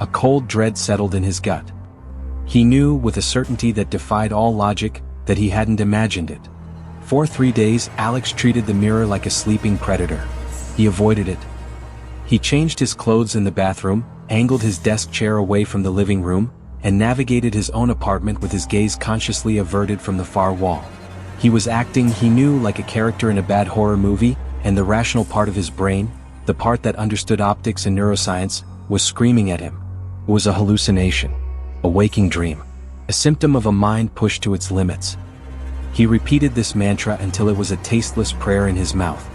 a cold dread settled in his gut. He knew, with a certainty that defied all logic, that he hadn't imagined it. For 3 days, Alex treated the mirror like a sleeping predator. He avoided it. He changed his clothes in the bathroom, angled his desk chair away from the living room, and navigated his own apartment with his gaze consciously averted from the far wall. He was acting, he knew, like a character in a bad horror movie, and the rational part of his brain, the part that understood optics and neuroscience, was screaming at him. It was a hallucination, a waking dream, a symptom of a mind pushed to its limits. He repeated this mantra until it was a tasteless prayer in his mouth.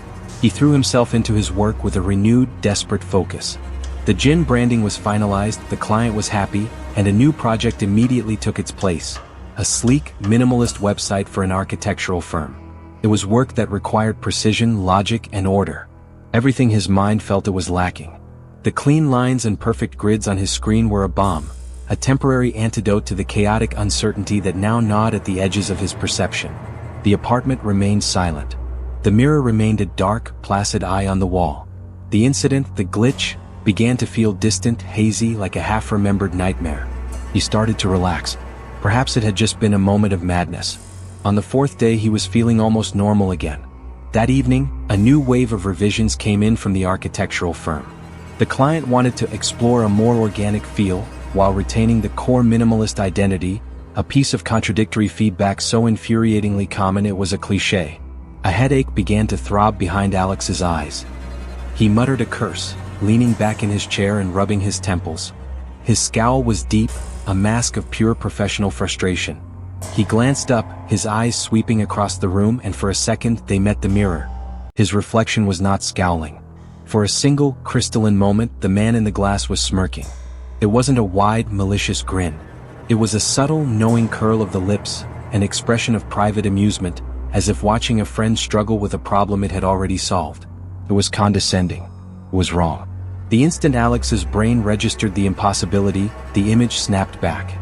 He threw himself into his work with a renewed, desperate focus. The gin branding was finalized, the client was happy, and a new project immediately took its place. A sleek, minimalist website for an architectural firm. It was work that required precision, logic, and order. Everything his mind felt it was lacking. The clean lines and perfect grids on his screen were a balm, a temporary antidote to the chaotic uncertainty that now gnawed at the edges of his perception. The apartment remained silent. The mirror remained a dark, placid eye on the wall. The incident, the glitch, began to feel distant, hazy, like a half-remembered nightmare. He started to relax. Perhaps it had just been a moment of madness. On the 4th day he was feeling almost normal again. That evening, a new wave of revisions came in from the architectural firm. The client wanted to explore a more organic feel, while retaining the core minimalist identity, a piece of contradictory feedback so infuriatingly common it was a cliché. A headache began to throb behind Alex's eyes. He muttered a curse, leaning back in his chair and rubbing his temples. His scowl was deep, a mask of pure professional frustration. He glanced up, his eyes sweeping across the room, and for a second they met the mirror. His reflection was not scowling. For a single, crystalline moment, the man in the glass was smirking. It wasn't a wide, malicious grin. It was a subtle, knowing curl of the lips, an expression of private amusement, as if watching a friend struggle with a problem it had already solved. It was condescending. It was wrong. The instant Alex's brain registered the impossibility, the image snapped back.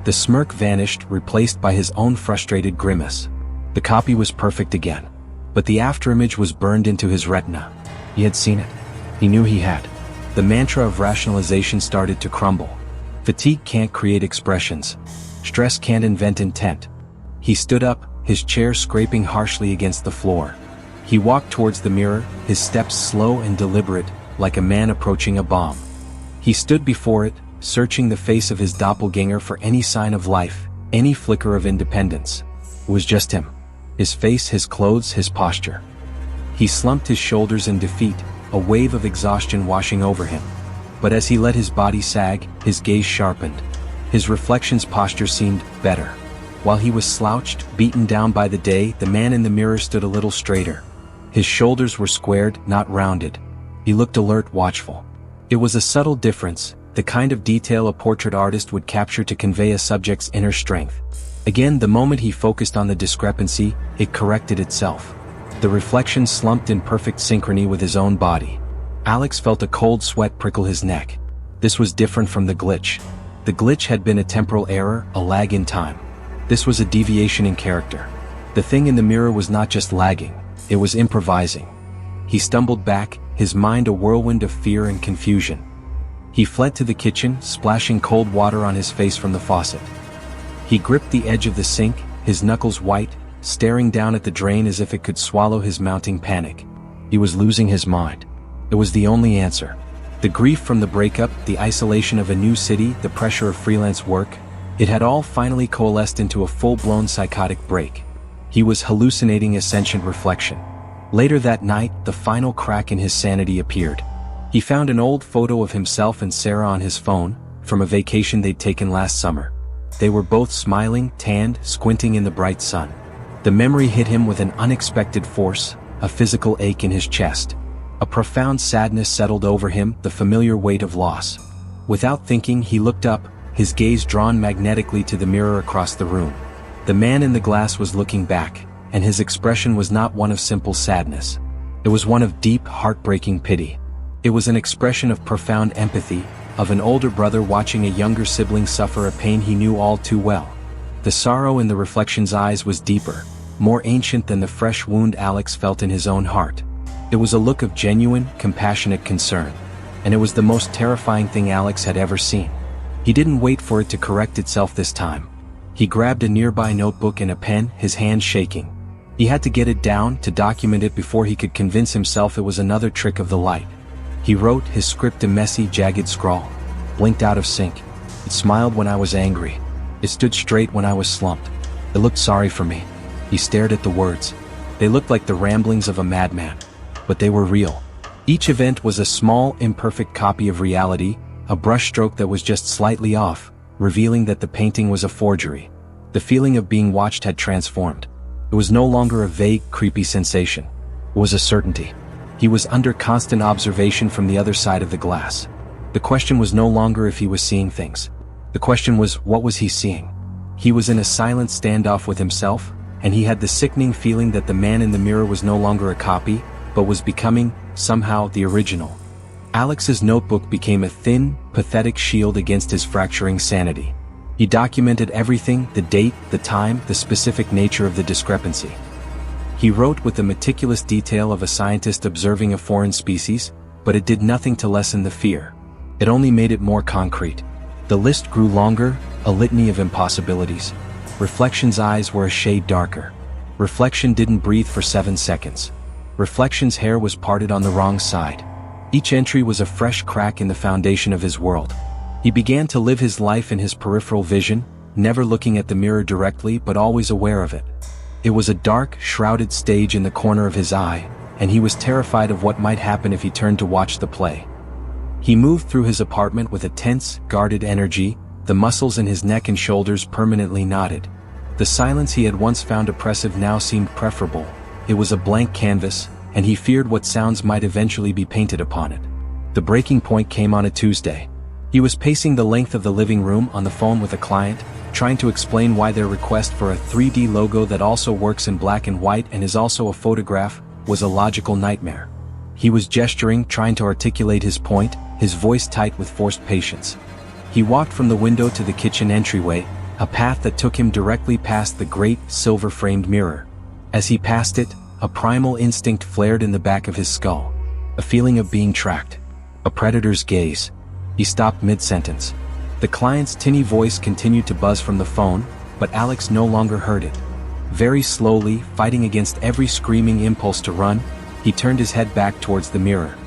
The smirk vanished, replaced by his own frustrated grimace. The copy was perfect again. But the afterimage was burned into his retina. He had seen it. He knew he had. The mantra of rationalization started to crumble. Fatigue can't create expressions. Stress can't invent intent. He stood up, his chair scraping harshly against the floor. He walked towards the mirror, his steps slow and deliberate, like a man approaching a bomb. He stood before it, searching the face of his doppelgänger for any sign of life, any flicker of independence. It was just him. His face, his clothes, his posture. He slumped his shoulders in defeat, a wave of exhaustion washing over him. But as he let his body sag, his gaze sharpened. His reflection's posture seemed better. While he was slouched, beaten down by the day, the man in the mirror stood a little straighter. His shoulders were squared, not rounded. He looked alert, watchful. It was a subtle difference, the kind of detail a portrait artist would capture to convey a subject's inner strength. Again, the moment he focused on the discrepancy, it corrected itself. The reflection slumped in perfect synchrony with his own body. Alex felt a cold sweat prickle his neck. This was different from the glitch. The glitch had been a temporal error, a lag in time. This was a deviation in character. The thing in the mirror was not just lagging, it was improvising. He stumbled back, his mind a whirlwind of fear and confusion. He fled to the kitchen, splashing cold water on his face from the faucet. He gripped the edge of the sink, his knuckles white, staring down at the drain as if it could swallow his mounting panic. He was losing his mind. It was the only answer. The grief from the breakup, the isolation of a new city, the pressure of freelance work, it had all finally coalesced into a full-blown psychotic break. He was hallucinating a sentient reflection. Later that night, the final crack in his sanity appeared. He found an old photo of himself and Sarah on his phone, from a vacation they'd taken last summer. They were both smiling, tanned, squinting in the bright sun. The memory hit him with an unexpected force, a physical ache in his chest. A profound sadness settled over him, the familiar weight of loss. Without thinking, he looked up, his gaze drawn magnetically to the mirror across the room. The man in the glass was looking back, and his expression was not one of simple sadness. It was one of deep, heartbreaking pity. It was an expression of profound empathy, of an older brother watching a younger sibling suffer a pain he knew all too well. The sorrow in the reflection's eyes was deeper, more ancient than the fresh wound Alex felt in his own heart. It was a look of genuine, compassionate concern. and it was the most terrifying thing Alex had ever seen. He didn't wait for it to correct itself this time. He grabbed a nearby notebook and a pen, his hand shaking. He had to get it down to document it before he could convince himself it was another trick of the light. He wrote his script, a messy, jagged scrawl. Blinked out of sync. It smiled when I was angry. It stood straight when I was slumped. It looked sorry for me. He stared at the words. They looked like the ramblings of a madman. But they were real. Each event was a small, imperfect copy of reality, a brushstroke that was just slightly off, revealing that the painting was a forgery. The feeling of being watched had transformed. It was no longer a vague, creepy sensation. It was a certainty. He was under constant observation from the other side of the glass. The question was no longer if he was seeing things. The question was, what was he seeing? He was in a silent standoff with himself, and he had the sickening feeling that the man in the mirror was no longer a copy, but was becoming, somehow, the original. Alex's notebook became a thin, pathetic shield against his fracturing sanity. He documented everything, the date, the time, the specific nature of the discrepancy. He wrote with the meticulous detail of a scientist observing a foreign species, but it did nothing to lessen the fear. It only made it more concrete. The list grew longer, a litany of impossibilities. Reflection's eyes were a shade darker. Reflection didn't breathe for 7 seconds. Reflection's hair was parted on the wrong side. Each entry was a fresh crack in the foundation of his world. He began to live his life in his peripheral vision, never looking at the mirror directly but always aware of it. It was a dark, shrouded stage in the corner of his eye, and he was terrified of what might happen if he turned to watch the play. He moved through his apartment with a tense, guarded energy, the muscles in his neck and shoulders permanently knotted. The silence he had once found oppressive now seemed preferable. It was a blank canvas, and he feared what sounds might eventually be painted upon it. The breaking point came on a Tuesday. He was pacing the length of the living room on the phone with a client, trying to explain why their request for a 3D logo that also works in black and white and is also a photograph was a logical nightmare. He was gesturing, trying to articulate his point, his voice tight with forced patience. He walked from the window to the kitchen entryway, a path that took him directly past the great, silver-framed mirror. As he passed it, a primal instinct flared in the back of his skull. A feeling of being tracked. A predator's gaze. He stopped mid-sentence. The client's tinny voice continued to buzz from the phone, but Alex no longer heard it. Very slowly, fighting against every screaming impulse to run, he turned his head back towards the mirror.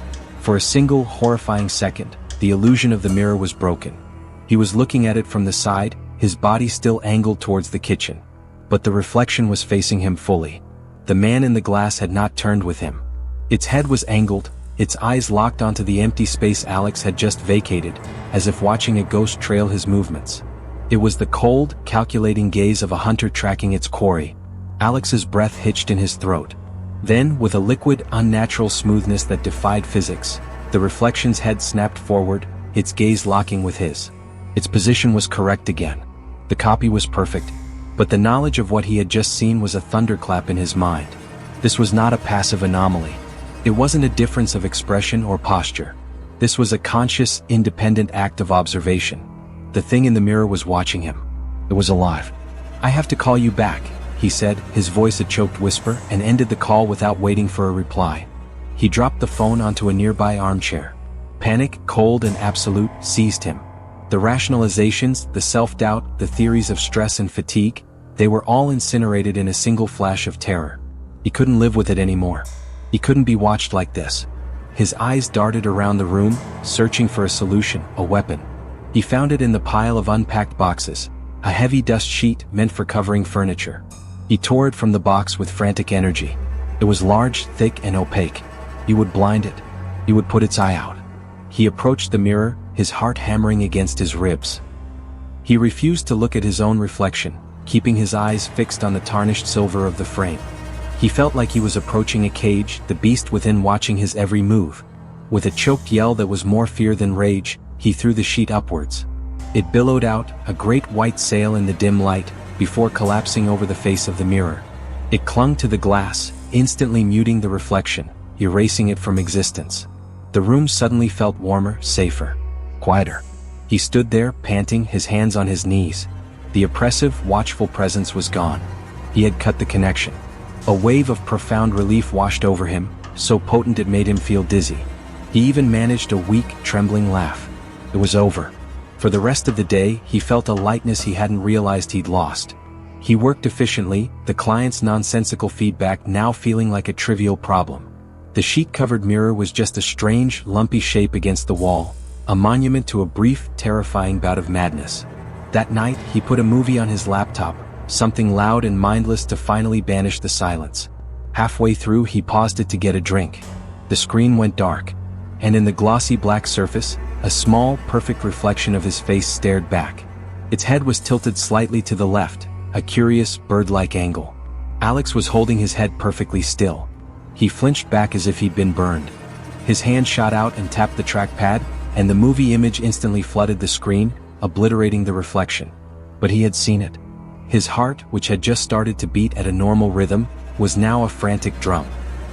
For a single, horrifying second, the illusion of the mirror was broken. He was looking at it from the side, his body still angled towards the kitchen. But the reflection was facing him fully. The man in the glass had not turned with him. Its head was angled, its eyes locked onto the empty space Alex had just vacated, as if watching a ghost trail his movements. It was the cold, calculating gaze of a hunter tracking its quarry. Alex's breath hitched in his throat. Then, with a liquid, unnatural smoothness that defied physics, the reflection's head snapped forward, its gaze locking with his. Its position was correct again. The copy was perfect, but the knowledge of what he had just seen was a thunderclap in his mind. This was not a passive anomaly. It wasn't a difference of expression or posture. This was a conscious, independent act of observation. The thing in the mirror was watching him. It was alive. "I have to call you back," he said, his voice a choked whisper, and ended the call without waiting for a reply. He dropped the phone onto a nearby armchair. Panic, cold and absolute, seized him. The rationalizations, the self-doubt, the theories of stress and fatigue, they were all incinerated in a single flash of terror. He couldn't live with it anymore. He couldn't be watched like this. His eyes darted around the room, searching for a solution, a weapon. He found it in the pile of unpacked boxes, a heavy dust sheet meant for covering furniture. He tore it from the box with frantic energy. It was large, thick, and opaque. He would blind it. He would put its eye out. He approached the mirror, his heart hammering against his ribs. He refused to look at his own reflection, keeping his eyes fixed on the tarnished silver of the frame. He felt like he was approaching a cage, the beast within watching his every move. With a choked yell that was more fear than rage, he threw the sheet upwards. It billowed out, a great white sail in the dim light, before collapsing over the face of the mirror. It clung to the glass, instantly muting the reflection, erasing it from existence. The room suddenly felt warmer, safer, quieter. He stood there, panting, his hands on his knees. The oppressive, watchful presence was gone. He had cut the connection. A wave of profound relief washed over him, so potent it made him feel dizzy. He even managed a weak, trembling laugh. It was over. For the rest of the day, he felt a lightness he hadn't realized he'd lost. He worked efficiently, the client's nonsensical feedback now feeling like a trivial problem. The sheet-covered mirror was just a strange, lumpy shape against the wall, a monument to a brief, terrifying bout of madness. That night, he put a movie on his laptop, something loud and mindless to finally banish the silence. Halfway through, he paused it to get a drink. The screen went dark, and in the glossy black surface, a small, perfect reflection of his face stared back. Its head was tilted slightly to the left, a curious, bird-like angle. Alex was holding his head perfectly still. He flinched back as if he'd been burned. His hand shot out and tapped the trackpad, and the movie image instantly flooded the screen, obliterating the reflection. But he had seen it. His heart, which had just started to beat at a normal rhythm, was now a frantic drum.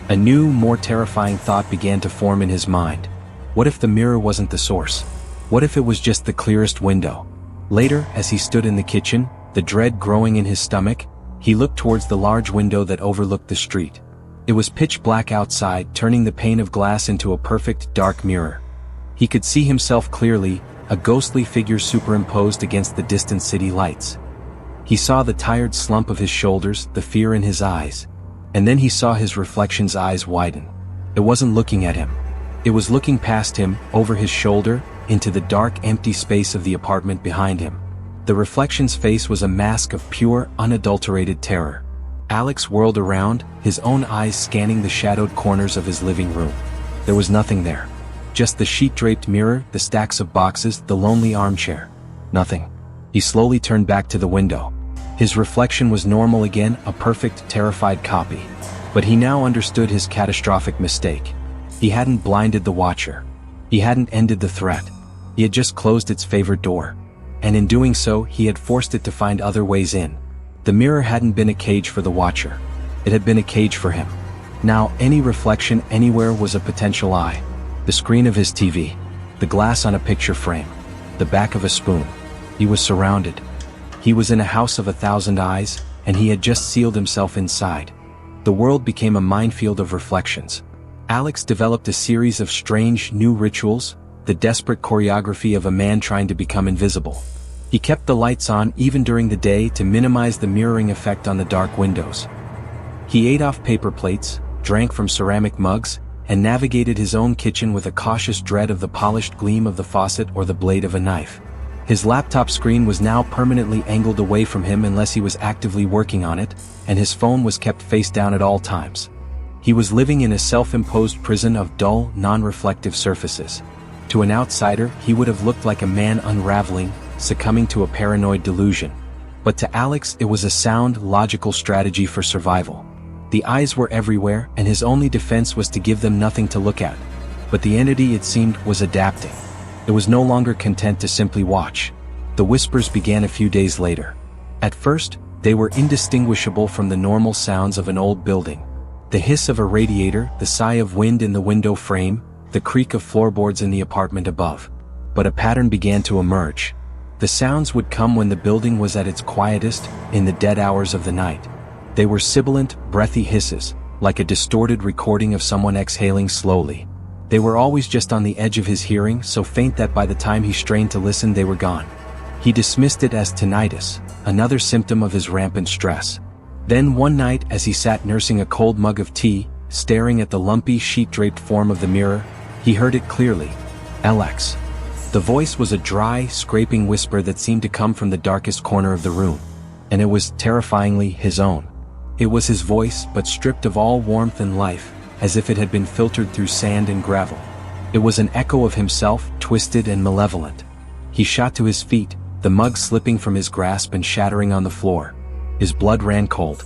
A new, more terrifying thought began to form in his mind. What if the mirror wasn't the source? What if it was just the clearest window? Later, as he stood in the kitchen, the dread growing in his stomach, he looked towards the large window that overlooked the street. It was pitch black outside, turning the pane of glass into a perfect, dark mirror. He could see himself clearly, a ghostly figure superimposed against the distant city lights. He saw the tired slump of his shoulders, the fear in his eyes. And then he saw his reflection's eyes widen. It wasn't looking at him. It was looking past him, over his shoulder, into the dark, empty space of the apartment behind him. The reflection's face was a mask of pure, unadulterated terror. Alex whirled around, his own eyes scanning the shadowed corners of his living room. There was nothing there. Just the sheet-draped mirror, the stacks of boxes, the lonely armchair. Nothing. He slowly turned back to the window. His reflection was normal again, a perfect, terrified copy. But he now understood his catastrophic mistake. He hadn't blinded the watcher. He hadn't ended the threat. He had just closed its favorite door. And in doing so, he had forced it to find other ways in. The mirror hadn't been a cage for the watcher. It had been a cage for him. Now, any reflection anywhere was a potential eye. The screen of his TV. The glass on a picture frame. The back of a spoon. He was surrounded. He was in a house of 1,000 eyes, and he had just sealed himself inside. The world became a minefield of reflections. Alex developed a series of strange, new rituals, the desperate choreography of a man trying to become invisible. He kept the lights on even during the day to minimize the mirroring effect on the dark windows. He ate off paper plates, drank from ceramic mugs, and navigated his own kitchen with a cautious dread of the polished gleam of the faucet or the blade of a knife. His laptop screen was now permanently angled away from him unless he was actively working on it, and his phone was kept face down at all times. He was living in a self-imposed prison of dull, non-reflective surfaces. To an outsider, he would have looked like a man unraveling, succumbing to a paranoid delusion. But to Alex, it was a sound, logical strategy for survival. The eyes were everywhere, and his only defense was to give them nothing to look at. But the entity, it seemed, was adapting. It was no longer content to simply watch. The whispers began a few days later. At first, they were indistinguishable from the normal sounds of an old building. The hiss of a radiator, the sigh of wind in the window frame, the creak of floorboards in the apartment above. But a pattern began to emerge. The sounds would come when the building was at its quietest, in the dead hours of the night. They were sibilant, breathy hisses, like a distorted recording of someone exhaling slowly. They were always just on the edge of his hearing, so faint that by the time he strained to listen they were gone. He dismissed it as tinnitus, another symptom of his rampant stress. Then one night, as he sat nursing a cold mug of tea, staring at the lumpy, sheet-draped form of the mirror, he heard it clearly. "LX." The voice was a dry, scraping whisper that seemed to come from the darkest corner of the room. And it was, terrifyingly, his own. It was his voice, but stripped of all warmth and life, as if it had been filtered through sand and gravel. It was an echo of himself, twisted and malevolent. He shot to his feet, the mug slipping from his grasp and shattering on the floor. His blood ran cold.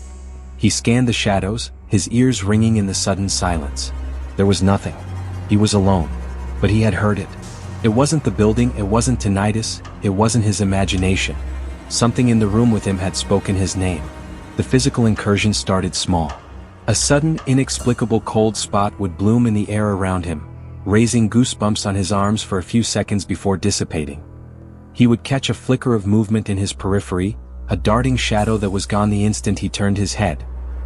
He scanned the shadows, his ears ringing in the sudden silence. There was nothing. He was alone. But he had heard it. It wasn't the building, it wasn't tinnitus, it wasn't his imagination. Something in the room with him had spoken his name. The physical incursion started small. A sudden, inexplicable cold spot would bloom in the air around him, raising goosebumps on his arms for a few seconds before dissipating. He would catch a flicker of movement in his periphery, a darting shadow that was gone the instant he turned his head.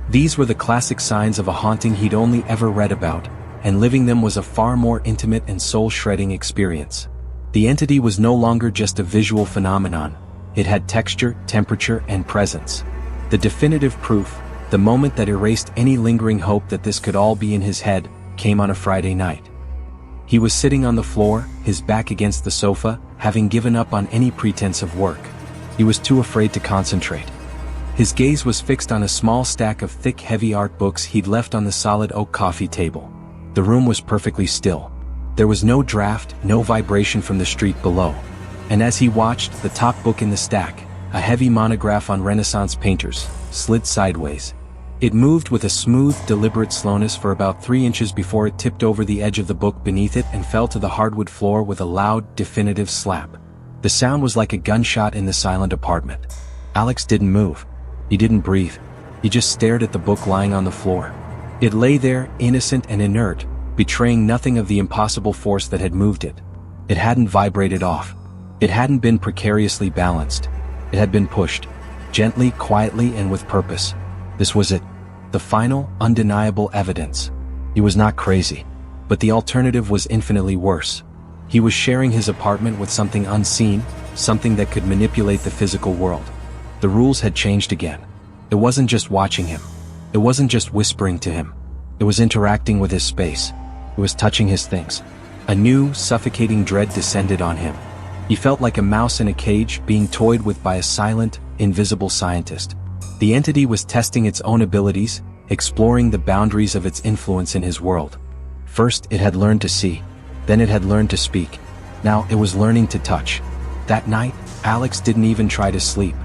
These were the classic signs of a haunting he'd only ever read about, and living them was a far more intimate and soul-shredding experience. The entity was no longer just a visual phenomenon. It had texture, temperature, and presence. The definitive proof, the moment that erased any lingering hope that this could all be in his head, came on a Friday night. He was sitting on the floor, his back against the sofa, having given up on any pretense of work. He was too afraid to concentrate. His gaze was fixed on a small stack of thick, heavy art books he'd left on the solid oak coffee table. The room was perfectly still. There was no draft, no vibration from the street below. And as he watched, the top book in the stack, a heavy monograph on Renaissance painters, slid sideways. It moved with a smooth, deliberate slowness for about 3 inches before it tipped over the edge of the book beneath it and fell to the hardwood floor with a loud, definitive slap. The sound was like a gunshot in the silent apartment. Alex didn't move. He didn't breathe. He just stared at the book lying on the floor. It lay there, innocent and inert, betraying nothing of the impossible force that had moved it. It hadn't vibrated off. It hadn't been precariously balanced. It had been pushed. Gently, quietly, and with purpose. This was it. The final, undeniable evidence. He was not crazy. But the alternative was infinitely worse. He was sharing his apartment with something unseen, something that could manipulate the physical world. The rules had changed again. It wasn't just watching him. It wasn't just whispering to him. It was interacting with his space. It was touching his things. A new, suffocating dread descended on him. He felt like a mouse in a cage being toyed with by a silent, invisible scientist. The entity was testing its own abilities, exploring the boundaries of its influence in his world. First, it had learned to see. Then it had learned to speak. Now it was learning to touch. That night, Alex didn't even try to sleep.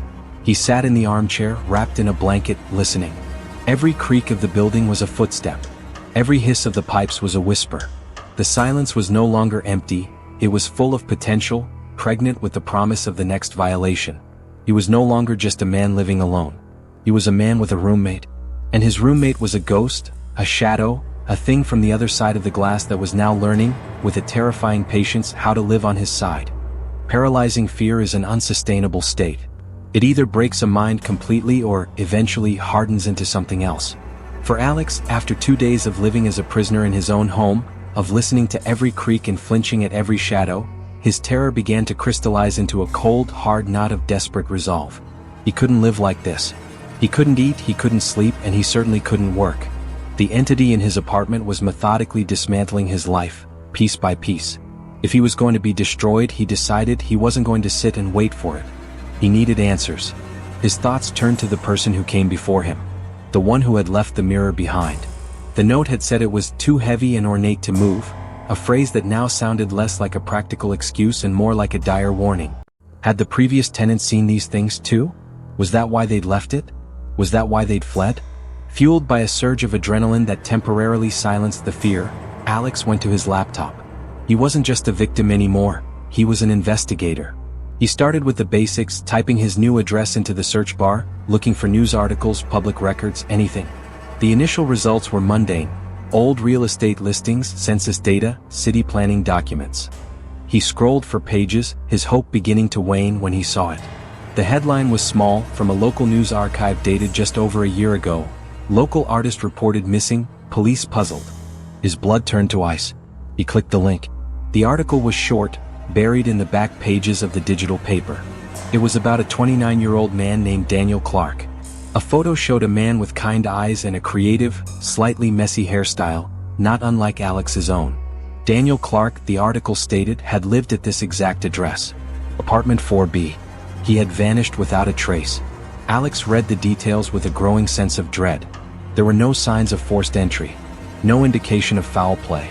He sat in the armchair, wrapped in a blanket, listening. Every creak of the building was a footstep. Every hiss of the pipes was a whisper. The silence was no longer empty, it was full of potential, pregnant with the promise of the next violation. He was no longer just a man living alone. He was a man with a roommate. And his roommate was a ghost, a shadow, a thing from the other side of the glass that was now learning, with a terrifying patience, how to live on his side. Paralyzing fear is an unsustainable state. It either breaks a mind completely or, eventually, hardens into something else. For Alex, after 2 days of living as a prisoner in his own home, of listening to every creak and flinching at every shadow, his terror began to crystallize into a cold, hard knot of desperate resolve. He couldn't live like this. He couldn't eat, he couldn't sleep, and he certainly couldn't work. The entity in his apartment was methodically dismantling his life, piece by piece. If he was going to be destroyed, he decided he wasn't going to sit and wait for it. He needed answers. His thoughts turned to the person who came before him. The one who had left the mirror behind. The note had said it was too heavy and ornate to move, a phrase that now sounded less like a practical excuse and more like a dire warning. Had the previous tenant seen these things too? Was that why they'd left it? Was that why they'd fled? Fueled by a surge of adrenaline that temporarily silenced the fear, Alex went to his laptop. He wasn't just a victim anymore, he was an investigator. He started with the basics, typing his new address into the search bar, looking for news articles, public records, anything. The initial results were mundane. Old real estate listings, census data, city planning documents. He scrolled for pages, his hope beginning to wane when he saw it. The headline was small, from a local news archive dated just over a year ago. Local artist reported missing, police puzzled. His blood turned to ice. He clicked the link. The article was short, buried in the back pages of the digital paper. It was about a 29-year-old man named Daniel Clark. A photo showed a man with kind eyes and a creative, slightly messy hairstyle, not unlike Alex's own. Daniel Clark, the article stated, had lived at this exact address. Apartment 4B. He had vanished without a trace. Alex read the details with a growing sense of dread. There were no signs of forced entry. No indication of foul play.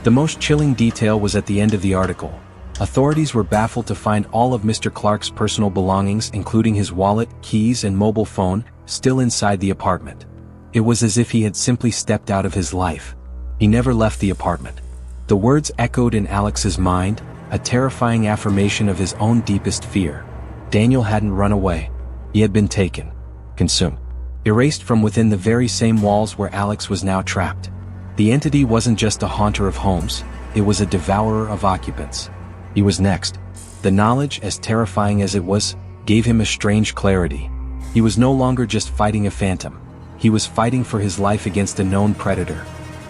The most chilling detail was at the end of the article. Authorities were baffled to find all of Mr. Clark's personal belongings, including his wallet, keys, and mobile phone, still inside the apartment. It was as if he had simply stepped out of his life. He never left the apartment. The words echoed in Alex's mind, a terrifying affirmation of his own deepest fear. Daniel hadn't run away. He had been taken. Consumed. Erased from within the very same walls where Alex was now trapped. The entity wasn't just a haunter of homes, it was a devourer of occupants. He was next. The knowledge, as terrifying as it was, gave him a strange clarity. He was no longer just fighting a phantom. He was fighting for his life against a known predator.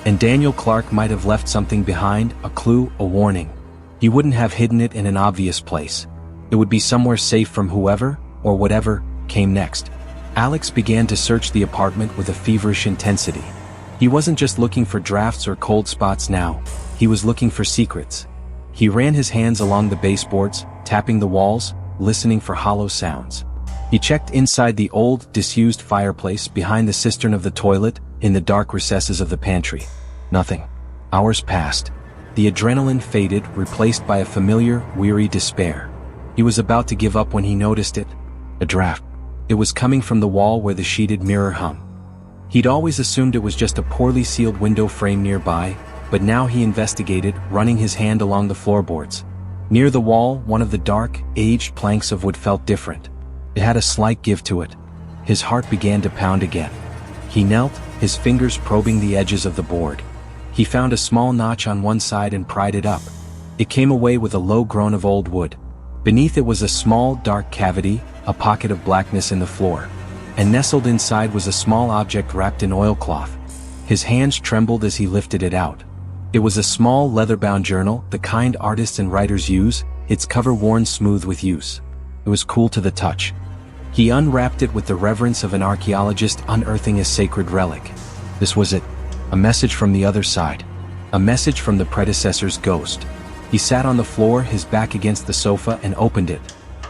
And Daniel Clark might have left something behind, a clue, a warning. He wouldn't have hidden it in an obvious place. It would be somewhere safe from whoever, or whatever, came next. Alex began to search the apartment with a feverish intensity. He wasn't just looking for drafts or cold spots now, he was looking for secrets. He ran his hands along the baseboards, tapping the walls, listening for hollow sounds. He checked inside the old, disused fireplace, behind the cistern of the toilet, in the dark recesses of the pantry. Nothing. Hours passed. The adrenaline faded, replaced by a familiar, weary despair. He was about to give up when he noticed it. A draft. It was coming from the wall where the sheeted mirror hung. He'd always assumed it was just a poorly sealed window frame nearby, but now he investigated, running his hand along the floorboards. Near the wall, one of the dark, aged planks of wood felt different. It had a slight give to it. His heart began to pound again. He knelt, his fingers probing the edges of the board. He found a small notch on one side and pried it up. It came away with a low groan of old wood. Beneath it was a small, dark cavity, a pocket of blackness in the floor. And nestled inside was a small object wrapped in oilcloth. His hands trembled as he lifted it out. It was a small leather-bound journal, the kind artists and writers use, its cover worn smooth with use. It was cool to the touch. He unwrapped it with the reverence of an archaeologist unearthing a sacred relic. This was it. A message from the other side. A message from the predecessor's ghost. He sat on the floor, his back against the sofa, and opened it.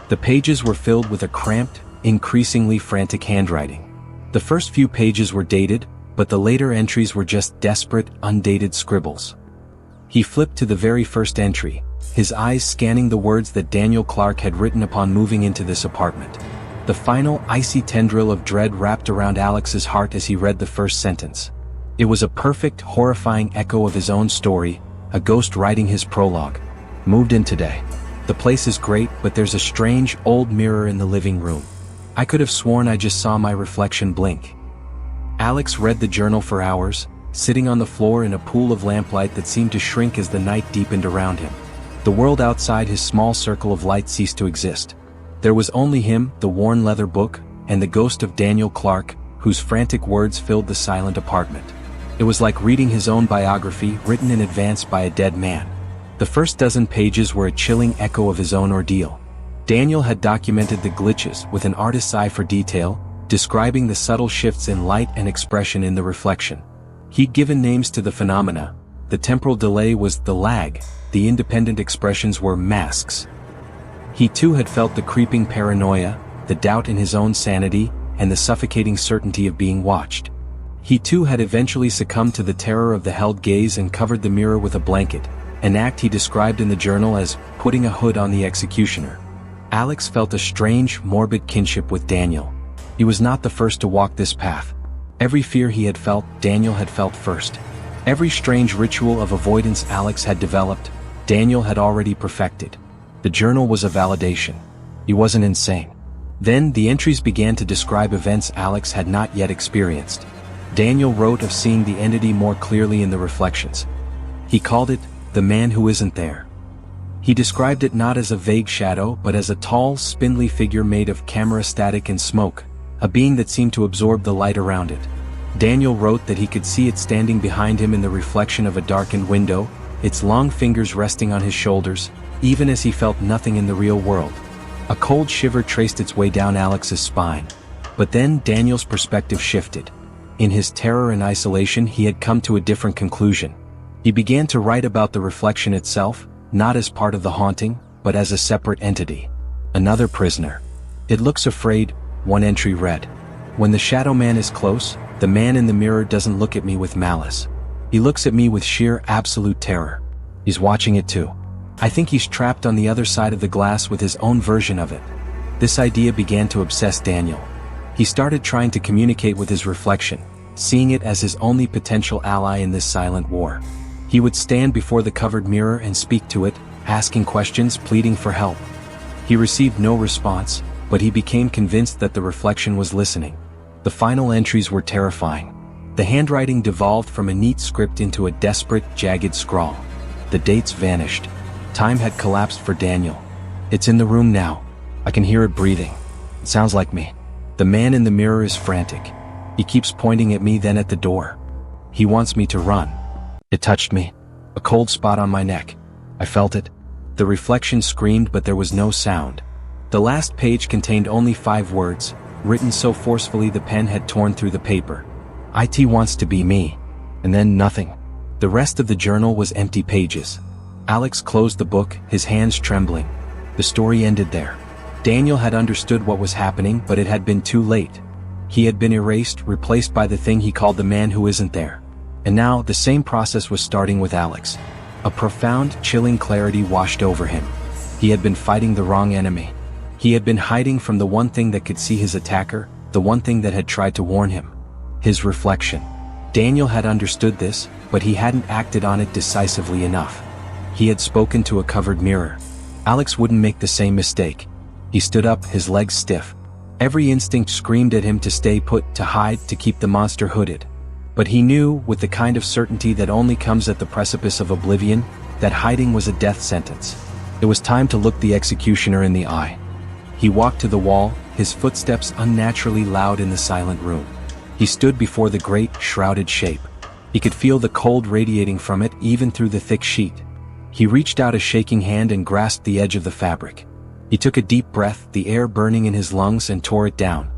The pages were filled with a cramped, increasingly frantic handwriting. The first few pages were dated, but the later entries were just desperate, undated scribbles. He flipped to the very first entry, his eyes scanning the words that Daniel Clark had written upon moving into this apartment. The final, icy tendril of dread wrapped around Alex's heart as he read the first sentence. It was a perfect, horrifying echo of his own story, a ghost writing his prologue. Moved in today. The place is great, but there's a strange, old mirror in the living room. I could have sworn I just saw my reflection blink. Alex read the journal for hours, sitting on the floor in a pool of lamplight that seemed to shrink as the night deepened around him. The world outside his small circle of light ceased to exist. There was only him, the worn leather book, and the ghost of Daniel Clark, whose frantic words filled the silent apartment. It was like reading his own biography, written in advance by a dead man. The first dozen pages were a chilling echo of his own ordeal. Daniel had documented the glitches with an artist's eye for detail, describing the subtle shifts in light and expression in the reflection. He'd given names to the phenomena. The temporal delay was the lag, the independent expressions were masks. He too had felt the creeping paranoia, the doubt in his own sanity, and the suffocating certainty of being watched. He too had eventually succumbed to the terror of the held gaze and covered the mirror with a blanket, an act he described in the journal as putting a hood on the executioner. Alex felt a strange, morbid kinship with Daniel. He was not the first to walk this path. Every fear he had felt, Daniel had felt first. Every strange ritual of avoidance Alex had developed, Daniel had already perfected. The journal was a validation. He wasn't insane. Then the entries began to describe events Alex had not yet experienced. Daniel wrote of seeing the entity more clearly in the reflections. He called it, the man who isn't there. He described it not as a vague shadow but as a tall, spindly figure made of camera static and smoke, a being that seemed to absorb the light around it. Daniel wrote that he could see it standing behind him in the reflection of a darkened window, its long fingers resting on his shoulders, even as he felt nothing in the real world. A cold shiver traced its way down Alex's spine. But then Daniel's perspective shifted. In his terror and isolation, he had come to a different conclusion. He began to write about the reflection itself, not as part of the haunting, but as a separate entity. Another prisoner. It looks afraid, one entry read. When the shadow man is close, the man in the mirror doesn't look at me with malice. He looks at me with sheer, absolute terror. He's watching it too. I think he's trapped on the other side of the glass with his own version of it. This idea began to obsess Daniel. He started trying to communicate with his reflection, seeing it as his only potential ally in this silent war. He would stand before the covered mirror and speak to it, asking questions, pleading for help. He received no response, but he became convinced that the reflection was listening. The final entries were terrifying. The handwriting devolved from a neat script into a desperate, jagged scrawl. The dates vanished. Time had collapsed for Daniel. It's in the room now. I can hear it breathing. It sounds like me. The man in the mirror is frantic. He keeps pointing at me, then at the door. He wants me to run. It touched me. A cold spot on my neck. I felt it. The reflection screamed, but there was no sound. The last page contained only 5 words, written so forcefully the pen had torn through the paper. "It wants to be me." And then nothing. The rest of the journal was empty pages. Alex closed the book, his hands trembling. The story ended there. Daniel had understood what was happening, but it had been too late. He had been erased, replaced by the thing he called the man who isn't there. And now, the same process was starting with Alex. A profound, chilling clarity washed over him. He had been fighting the wrong enemy. He had been hiding from the one thing that could see his attacker, the one thing that had tried to warn him. His reflection. Daniel had understood this, but he hadn't acted on it decisively enough. He had spoken to a covered mirror. Alex wouldn't make the same mistake. He stood up, his legs stiff. Every instinct screamed at him to stay put, to hide, to keep the monster hooded. But he knew, with the kind of certainty that only comes at the precipice of oblivion, that hiding was a death sentence. It was time to look the executioner in the eye. He walked to the wall, his footsteps unnaturally loud in the silent room. He stood before the great, shrouded shape. He could feel the cold radiating from it even through the thick sheet. He reached out a shaking hand and grasped the edge of the fabric. He took a deep breath, the air burning in his lungs, and tore it down.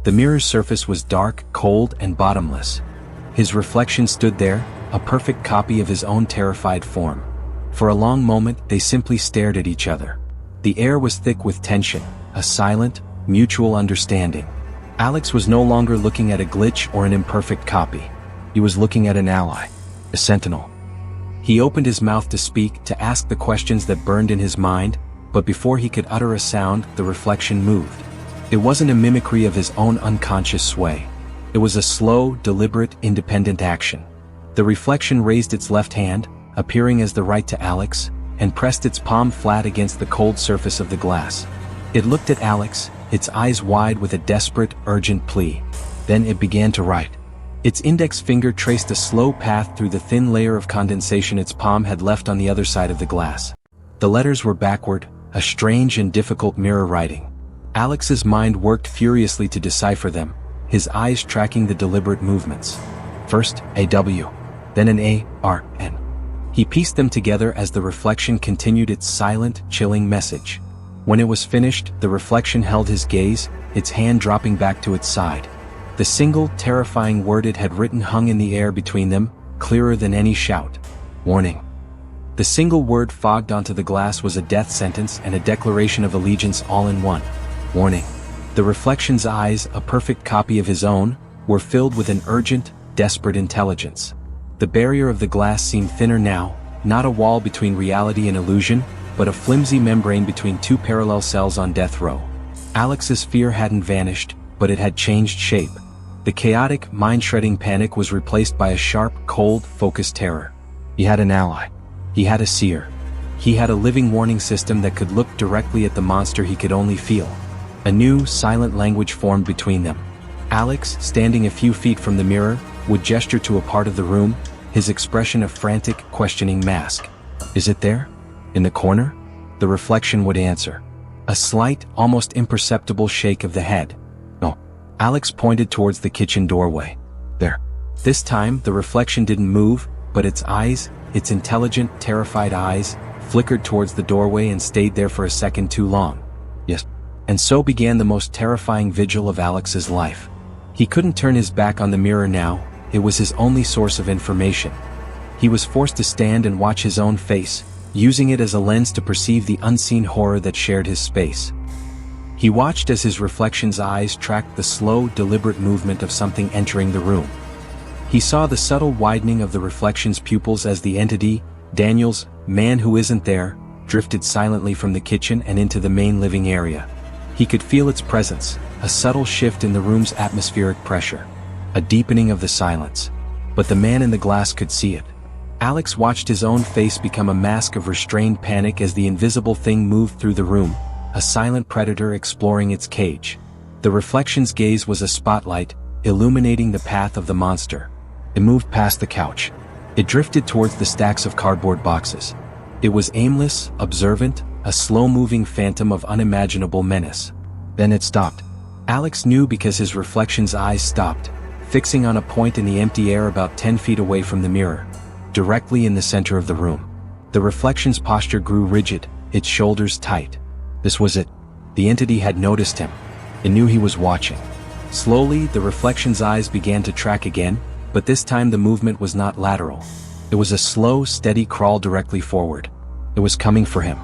The mirror's surface was dark, cold, and bottomless. His reflection stood there, a perfect copy of his own terrified form. For a long moment, they simply stared at each other. The air was thick with tension, a silent, mutual understanding. Alex was no longer looking at a glitch or an imperfect copy. He was looking at an ally, a sentinel. He opened his mouth to speak, to ask the questions that burned in his mind, but before he could utter a sound, the reflection moved. It wasn't a mimicry of his own unconscious sway. It was a slow, deliberate, independent action. The reflection raised its left hand, appearing as the right to Alex, and pressed its palm flat against the cold surface of the glass. It looked at Alex, its eyes wide with a desperate, urgent plea. Then it began to write. Its index finger traced a slow path through the thin layer of condensation its palm had left on the other side of the glass. The letters were backward, a strange and difficult mirror writing. Alex's mind worked furiously to decipher them, his eyes tracking the deliberate movements. First, a W, then an A, R, N. He pieced them together as the reflection continued its silent, chilling message. When it was finished, the reflection held his gaze, its hand dropping back to its side. The single, terrifying word it had written hung in the air between them, clearer than any shout. Warning. The single word fogged onto the glass was a death sentence and a declaration of allegiance all in one. Warning. The reflection's eyes, a perfect copy of his own, were filled with an urgent, desperate intelligence. The barrier of the glass seemed thinner now, not a wall between reality and illusion, but a flimsy membrane between two parallel cells on death row. Alex's fear hadn't vanished, but it had changed shape. The chaotic, mind-shredding panic was replaced by a sharp, cold, focused terror. He had an ally. He had a seer. He had a living warning system that could look directly at the monster he could only feel. A new, silent language formed between them. Alex, standing a few feet from the mirror, would gesture to a part of the room, his expression a frantic, questioning mask. Is it there? In the corner? The reflection would answer. A slight, almost imperceptible shake of the head. No. Alex pointed towards the kitchen doorway. There. This time, the reflection didn't move, but its eyes, its intelligent, terrified eyes, flickered towards the doorway and stayed there for a second too long. Yes. And so began the most terrifying vigil of Alex's life. He couldn't turn his back on the mirror now, it was his only source of information. He was forced to stand and watch his own face, using it as a lens to perceive the unseen horror that shared his space. He watched as his reflection's eyes tracked the slow, deliberate movement of something entering the room. He saw the subtle widening of the reflection's pupils as the entity, Daniel's man who isn't there, drifted silently from the kitchen and into the main living area. He could feel its presence, a subtle shift in the room's atmospheric pressure, a deepening of the silence. But the man in the glass could see it. Alex watched his own face become a mask of restrained panic as the invisible thing moved through the room, a silent predator exploring its cage. The reflection's gaze was a spotlight, illuminating the path of the monster. It moved past the couch. It drifted towards the stacks of cardboard boxes. It was aimless, observant, a slow-moving phantom of unimaginable menace. Then it stopped. Alex knew because his reflection's eyes stopped, fixing on a point in the empty air about 10 feet away from the mirror. directly in the center of the room. The reflection's posture grew rigid, its shoulders tight. This was it. The entity had noticed him. It knew he was watching. Slowly, the reflection's eyes began to track again, but this time the movement was not lateral. It was a slow, steady crawl directly forward. It was coming for him.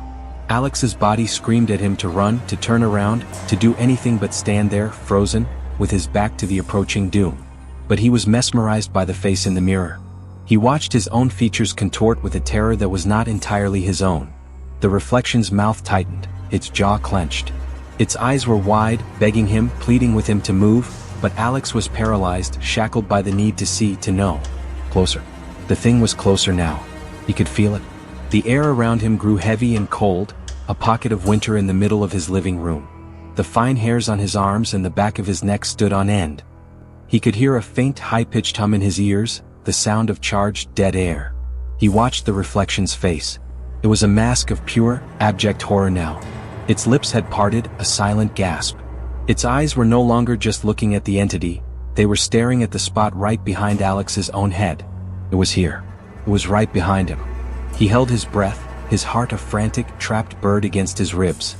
Alex's body screamed at him to run, to turn around, to do anything but stand there, frozen, with his back to the approaching doom. But he was mesmerized by the face in the mirror. He watched his own features contort with a terror that was not entirely his own. The reflection's mouth tightened, its jaw clenched. Its eyes were wide, begging him, pleading with him to move, but Alex was paralyzed, shackled by the need to see, to know. Closer. The thing was closer now. He could feel it. The air around him grew heavy and cold, a pocket of winter in the middle of his living room. The fine hairs on his arms and the back of his neck stood on end. He could hear a faint, high-pitched hum in his ears, the sound of charged, dead air. He watched the reflection's face. It was a mask of pure, abject horror now. Its lips had parted, a silent gasp. Its eyes were no longer just looking at the entity, they were staring at the spot right behind Alex's own head. It was here. It was right behind him. He held his breath, his heart a frantic, trapped bird against his ribs.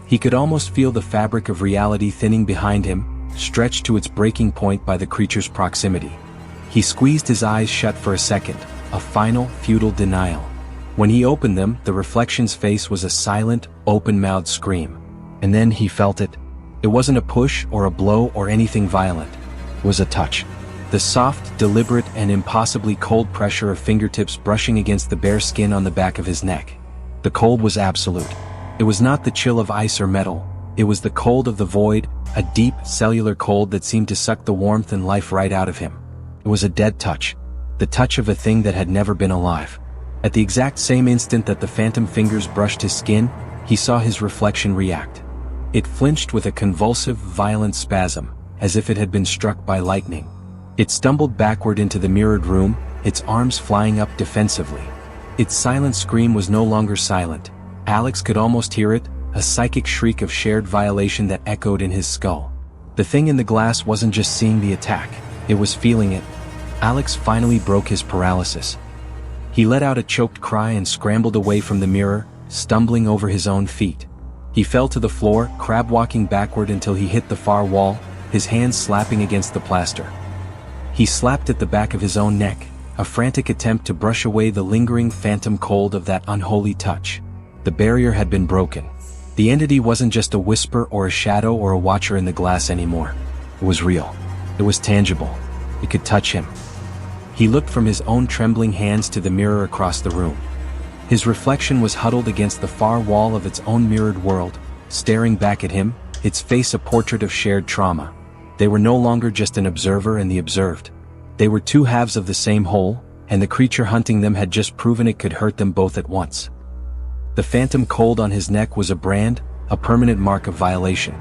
He could almost feel the fabric of reality thinning behind him, stretched to its breaking point by the creature's proximity. He squeezed his eyes shut for a second, a final, futile denial. When he opened them, the reflection's face was a silent, open-mouthed scream. And then he felt it. It wasn't a push or a blow or anything violent. It was a touch. The soft, deliberate, and impossibly cold pressure of fingertips brushing against the bare skin on the back of his neck. The cold was absolute. It was not the chill of ice or metal. It was the cold of the void, a deep, cellular cold that seemed to suck the warmth and life right out of him. It was a dead touch. The touch of a thing that had never been alive. At the exact same instant that the phantom fingers brushed his skin, he saw his reflection react. It flinched with a convulsive, violent spasm, as if it had been struck by lightning. It stumbled backward into the mirrored room, its arms flying up defensively. Its silent scream was no longer silent. Alex could almost hear it, a psychic shriek of shared violation that echoed in his skull. The thing in the glass wasn't just seeing the attack, it was feeling it. Alex finally broke his paralysis. He let out a choked cry and scrambled away from the mirror, stumbling over his own feet. He fell to the floor, crab-walking backward until he hit the far wall, his hands slapping against the plaster. He slapped at the back of his own neck, a frantic attempt to brush away the lingering phantom cold of that unholy touch. The barrier had been broken. The entity wasn't just a whisper or a shadow or a watcher in the glass anymore. It was real. It was tangible. It could touch him. He looked from his own trembling hands to the mirror across the room. His reflection was huddled against the far wall of its own mirrored world, staring back at him, its face a portrait of shared trauma. They were no longer just an observer and the observed. They were two halves of the same whole, and the creature hunting them had just proven it could hurt them both at once. The phantom cold on his neck was a brand, a permanent mark of violation.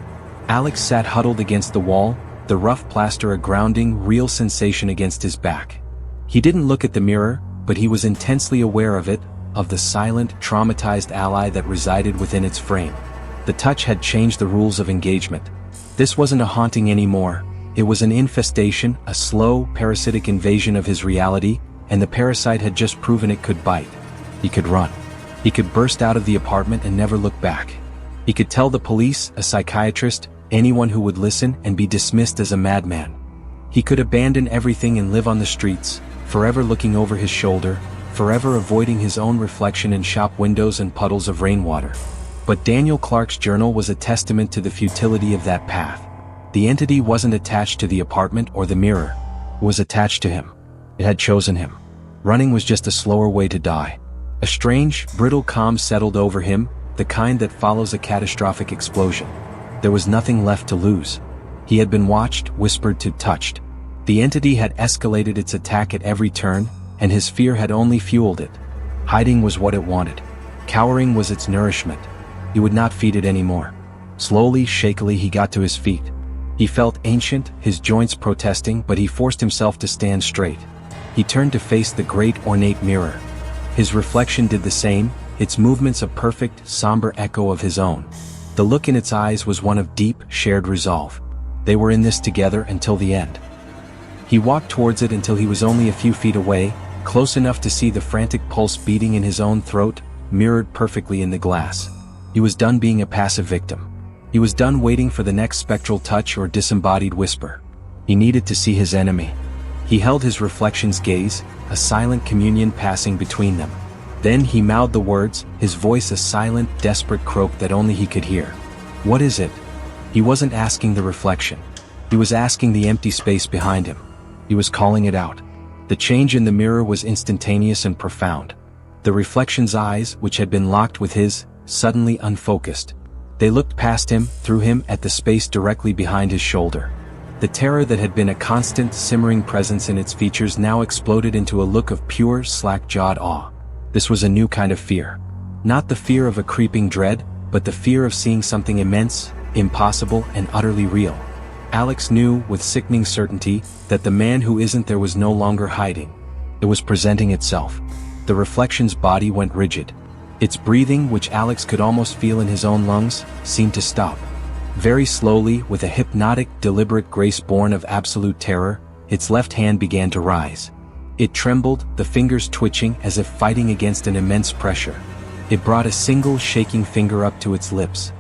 Alex sat huddled against the wall, the rough plaster a grounding, real sensation against his back. He didn't look at the mirror, but he was intensely aware of it, of the silent, traumatized ally that resided within its frame. The touch had changed the rules of engagement. This wasn't a haunting anymore. It was an infestation, a slow, parasitic invasion of his reality, and the parasite had just proven it could bite. He could run. He could burst out of the apartment and never look back. He could tell the police, a psychiatrist, anyone who would listen, and be dismissed as a madman. He could abandon everything and live on the streets, forever looking over his shoulder, forever avoiding his own reflection in shop windows and puddles of rainwater. But Daniel Clark's journal was a testament to the futility of that path. The entity wasn't attached to the apartment or the mirror. It was attached to him. It had chosen him. Running was just a slower way to die. A strange, brittle calm settled over him, the kind that follows a catastrophic explosion. There was nothing left to lose. He had been watched, whispered to, touched. The entity had escalated its attack at every turn, and his fear had only fueled it. Hiding was what it wanted. Cowering was its nourishment. He would not feed it anymore. Slowly, shakily he got to his feet. He felt ancient, his joints protesting, but he forced himself to stand straight. He turned to face the great ornate mirror. His reflection did the same, its movements a perfect, somber echo of his own. The look in its eyes was one of deep, shared resolve. They were in this together until the end. He walked towards it until he was only a few feet away, close enough to see the frantic pulse beating in his own throat, mirrored perfectly in the glass. He was done being a passive victim. He was done waiting for the next spectral touch or disembodied whisper. He needed to see his enemy. He held his reflection's gaze, a silent communion passing between them. Then he mouthed the words, his voice a silent, desperate croak that only he could hear. "What is it?" He wasn't asking the reflection. He was asking the empty space behind him. He was calling it out. The change in the mirror was instantaneous and profound. The reflection's eyes, which had been locked with his, suddenly unfocused. They looked past him, through him, at the space directly behind his shoulder. The terror that had been a constant, simmering presence in its features now exploded into a look of pure, slack-jawed awe. This was a new kind of fear. Not the fear of a creeping dread, but the fear of seeing something immense, impossible, and utterly real. Alex knew, with sickening certainty, that the man who isn't there was no longer hiding. It was presenting itself. The reflection's body went rigid. Its breathing, which Alex could almost feel in his own lungs, seemed to stop. Very slowly, with a hypnotic, deliberate grace born of absolute terror, its left hand began to rise. It trembled, the fingers twitching as if fighting against an immense pressure. It brought a single shaking finger up to its lips.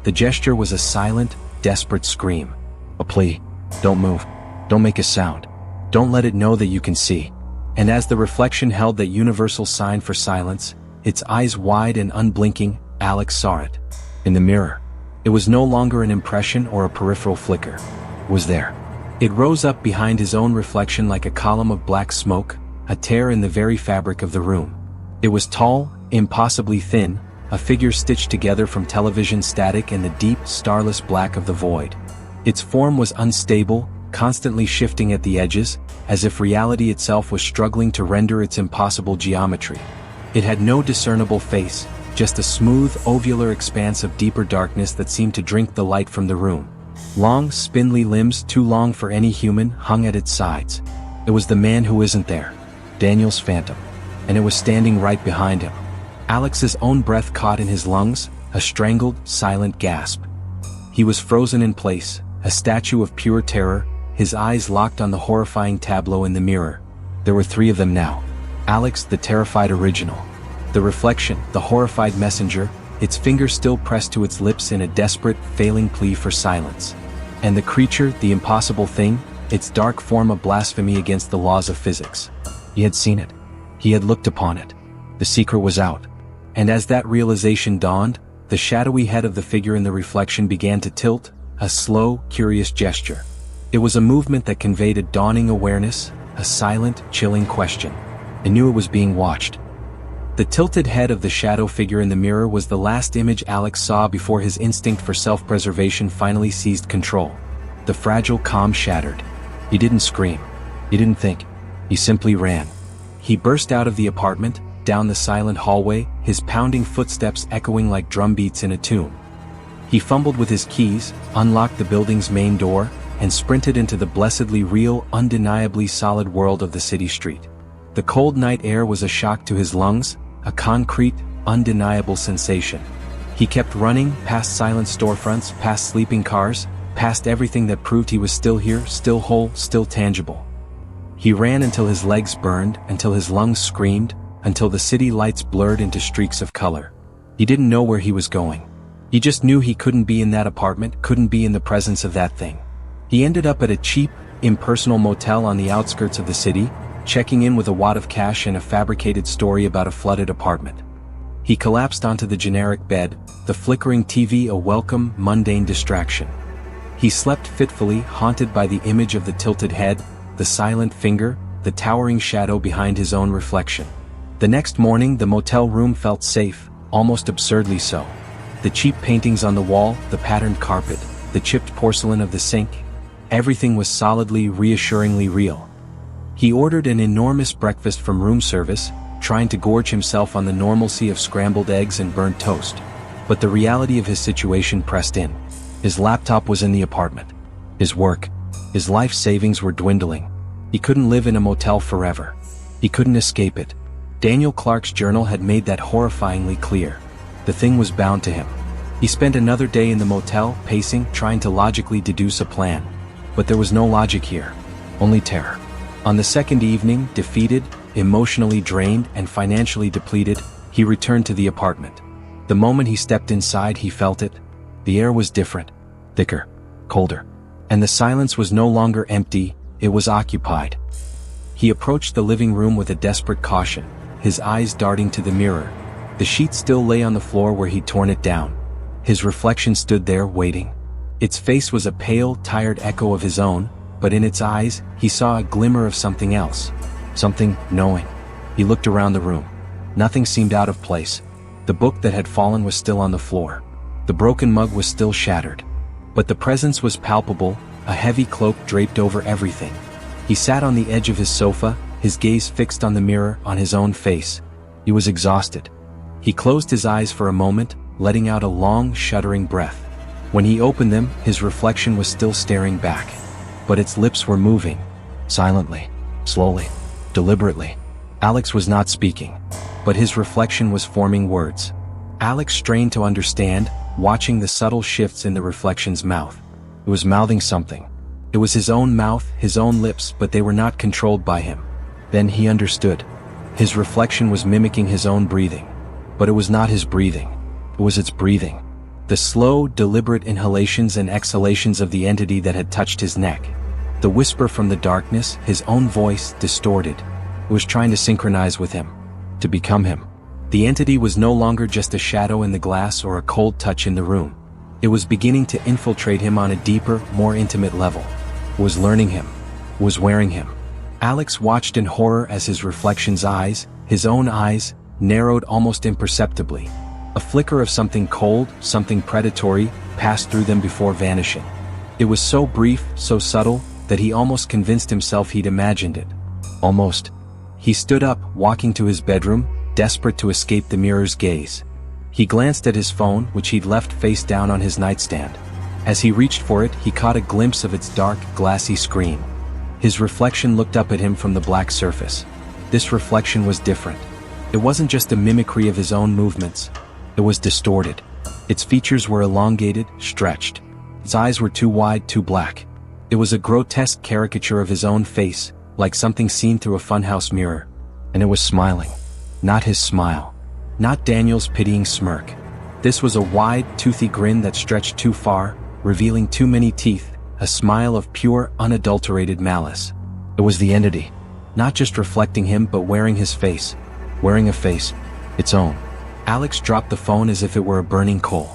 The gesture was a silent, desperate scream. A plea. Don't move. Don't make a sound. Don't let it know that you can see. And as the reflection held that universal sign for silence, its eyes wide and unblinking, Alex saw it. In the mirror. It was no longer an impression or a peripheral flicker. It was there. It rose up behind his own reflection like a column of black smoke, a tear in the very fabric of the room. It was tall, impossibly thin, a figure stitched together from television static and the deep, starless black of the void. Its form was unstable, constantly shifting at the edges, as if reality itself was struggling to render its impossible geometry. It had no discernible face, just a smooth, ovular expanse of deeper darkness that seemed to drink the light from the room. Long, spindly limbs, too long for any human, hung at its sides. It was the man who isn't there. Daniel's phantom. And it was standing right behind him. Alex's own breath caught in his lungs, a strangled, silent gasp. He was frozen in place, a statue of pure terror, his eyes locked on the horrifying tableau in the mirror. There were three of them now. Alex, the terrified original. The reflection, the horrified messenger, its finger still pressed to its lips in a desperate, failing plea for silence. And the creature, the impossible thing, its dark form a blasphemy against the laws of physics. He had seen it. He had looked upon it. The secret was out. And as that realization dawned, the shadowy head of the figure in the reflection began to tilt, a slow, curious gesture. It was a movement that conveyed a dawning awareness, a silent, chilling question. It knew it was being watched. The tilted head of the shadow figure in the mirror was the last image Alex saw before his instinct for self-preservation finally seized control. The fragile calm shattered. He didn't scream. He didn't think. He simply ran. He burst out of the apartment, down the silent hallway, his pounding footsteps echoing like drumbeats in a tomb. He fumbled with his keys, unlocked the building's main door, and sprinted into the blessedly real, undeniably solid world of the city street. The cold night air was a shock to his lungs, a concrete, undeniable sensation. He kept running, past silent storefronts, past sleeping cars, past everything that proved he was still here, still whole, still tangible. He ran until his legs burned, until his lungs screamed, until the city lights blurred into streaks of color. He didn't know where he was going. He just knew he couldn't be in that apartment, couldn't be in the presence of that thing. He ended up at a cheap, impersonal motel on the outskirts of the city, checking in with a wad of cash and a fabricated story about a flooded apartment. He collapsed onto the generic bed, the flickering TV a welcome, mundane distraction. He slept fitfully, haunted by the image of the tilted head, the silent finger, the towering shadow behind his own reflection. The next morning the motel room felt safe, almost absurdly so. The cheap paintings on the wall, the patterned carpet, the chipped porcelain of the sink, everything was solidly, reassuringly real. He ordered an enormous breakfast from room service, trying to gorge himself on the normalcy of scrambled eggs and burnt toast. But the reality of his situation pressed in. His laptop was in the apartment. His work, his life savings were dwindling. He couldn't live in a motel forever. He couldn't escape it. Daniel Clark's journal had made that horrifyingly clear. The thing was bound to him. He spent another day in the motel, pacing, trying to logically deduce a plan. But there was no logic here. Only terror. On the second evening, defeated, emotionally drained and financially depleted, he returned to the apartment. The moment he stepped inside, he felt it. The air was different, thicker, colder. And the silence was no longer empty, it was occupied. He approached the living room with a desperate caution, his eyes darting to the mirror. The sheet still lay on the floor where he'd torn it down. His reflection stood there, waiting. Its face was a pale, tired echo of his own, but in its eyes, he saw a glimmer of something else. Something knowing. He looked around the room. Nothing seemed out of place. The book that had fallen was still on the floor. The broken mug was still shattered. But the presence was palpable, a heavy cloak draped over everything. He sat on the edge of his sofa, his gaze fixed on the mirror, on his own face. He was exhausted. He closed his eyes for a moment, letting out a long, shuddering breath. When he opened them, his reflection was still staring back. But its lips were moving. Silently, slowly, deliberately. Alex was not speaking, but his reflection was forming words. Alex strained to understand, watching the subtle shifts in the reflection's mouth. It was mouthing something. It was his own mouth, his own lips, but they were not controlled by him. Then he understood. His reflection was mimicking his own breathing. But it was not his breathing. It was its breathing. The slow, deliberate inhalations and exhalations of the entity that had touched his neck. The whisper from the darkness, his own voice, distorted. It was trying to synchronize with him. To become him. The entity was no longer just a shadow in the glass or a cold touch in the room. It was beginning to infiltrate him on a deeper, more intimate level. It was learning him. It was wearing him. Alex watched in horror as his reflection's eyes, his own eyes, narrowed almost imperceptibly. A flicker of something cold, something predatory, passed through them before vanishing. It was so brief, so subtle, that he almost convinced himself he'd imagined it. Almost. He stood up, walking to his bedroom, desperate to escape the mirror's gaze. He glanced at his phone, which he'd left face down on his nightstand. As he reached for it, he caught a glimpse of its dark, glassy screen. His reflection looked up at him from the black surface. This reflection was different. It wasn't just a mimicry of his own movements. It was distorted. Its features were elongated, stretched. Its eyes were too wide, too black. It was a grotesque caricature of his own face, like something seen through a funhouse mirror. And it was smiling. Not his smile. Not Daniel's pitying smirk. This was a wide, toothy grin that stretched too far, revealing too many teeth, a smile of pure, unadulterated malice. It was the entity. Not just reflecting him, but wearing his face. Wearing a face. Its own. Alex dropped the phone as if it were a burning coal.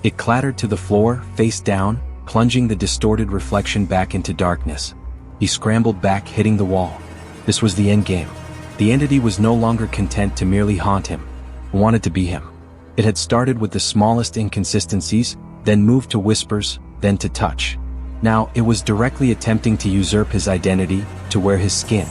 It clattered to the floor, face down, plunging the distorted reflection back into darkness. He scrambled back, hitting the wall. This was the endgame. The entity was no longer content to merely haunt him. It wanted to be him. It had started with the smallest inconsistencies, then moved to whispers, then to touch. Now, it was directly attempting to usurp his identity, to wear his skin.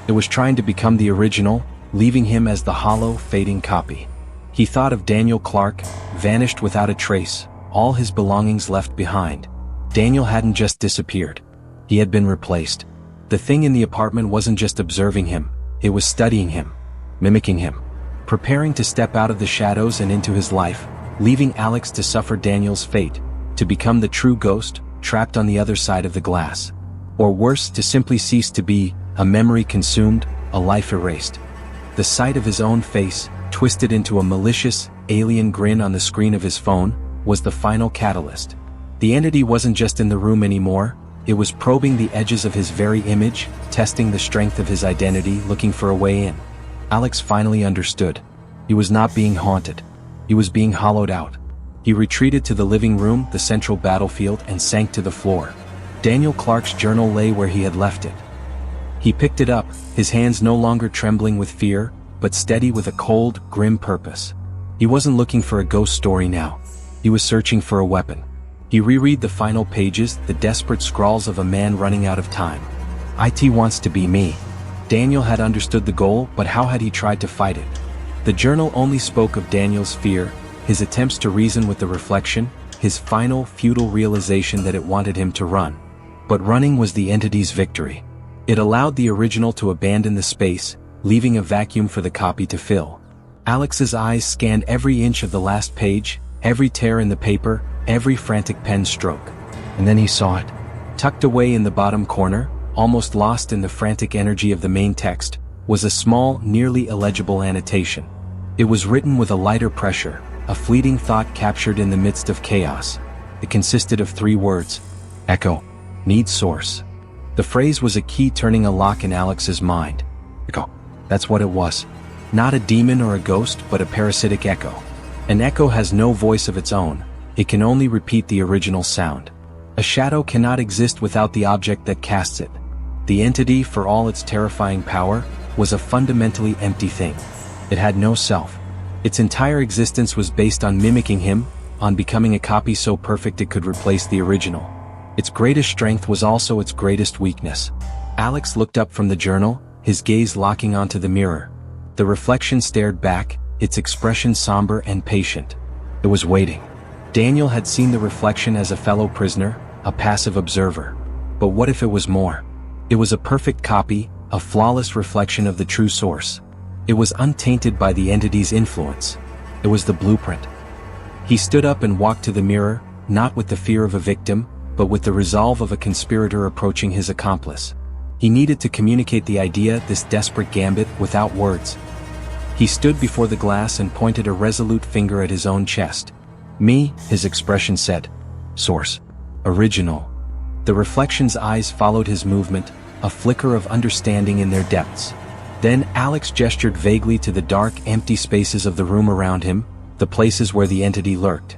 It was trying to become the original, leaving him as the hollow, fading copy. He thought of Daniel Clark, vanished without a trace, all his belongings left behind. Daniel hadn't just disappeared. He had been replaced. The thing in the apartment wasn't just observing him, it was studying him, mimicking him, preparing to step out of the shadows and into his life, leaving Alex to suffer Daniel's fate, to become the true ghost, trapped on the other side of the glass. Or worse, to simply cease to be, a memory consumed, a life erased. The sight of his own face, twisted into a malicious, alien grin on the screen of his phone, was the final catalyst. The entity wasn't just in the room anymore, it was probing the edges of his very image, testing the strength of his identity, looking for a way in. Alex finally understood. He was not being haunted. He was being hollowed out. He retreated to the living room, the central battlefield, and sank to the floor. Daniel Clark's journal lay where he had left it. He picked it up, his hands no longer trembling with fear, but steady with a cold, grim purpose. He wasn't looking for a ghost story now. He was searching for a weapon. He reread the final pages, the desperate scrawls of a man running out of time. It wants to be me. Daniel had understood the goal, but how had he tried to fight it? The journal only spoke of Daniel's fear, his attempts to reason with the reflection, his final, futile realization that it wanted him to run. But running was the entity's victory. It allowed the original to abandon the space, leaving a vacuum for the copy to fill. Alex's eyes scanned every inch of the last page, every tear in the paper, every frantic pen stroke. And then he saw it. Tucked away in the bottom corner, almost lost in the frantic energy of the main text, was a small, nearly illegible annotation. It was written with a lighter pressure, a fleeting thought captured in the midst of chaos. It consisted of 3 words: echo, need source. The phrase was a key turning a lock in Alex's mind. Echo. That's what it was. Not a demon or a ghost, but a parasitic echo. An echo has no voice of its own. It can only repeat the original sound. A shadow cannot exist without the object that casts it. The entity, for all its terrifying power, was a fundamentally empty thing. It had no self. Its entire existence was based on mimicking him, on becoming a copy so perfect it could replace the original. Its greatest strength was also its greatest weakness. Alex looked up from the journal, his gaze locking onto the mirror. The reflection stared back, its expression somber and patient. It was waiting. Daniel had seen the reflection as a fellow prisoner, a passive observer. But what if it was more? It was a perfect copy, a flawless reflection of the true source. It was untainted by the entity's influence. It was the blueprint. He stood up and walked to the mirror, not with the fear of a victim, but with the resolve of a conspirator approaching his accomplice. He needed to communicate the idea, this desperate gambit, without words. He stood before the glass and pointed a resolute finger at his own chest. Me, his expression said. Source. Original. The reflection's eyes followed his movement, a flicker of understanding in their depths. Then Alex gestured vaguely to the dark, empty spaces of the room around him, the places where the entity lurked.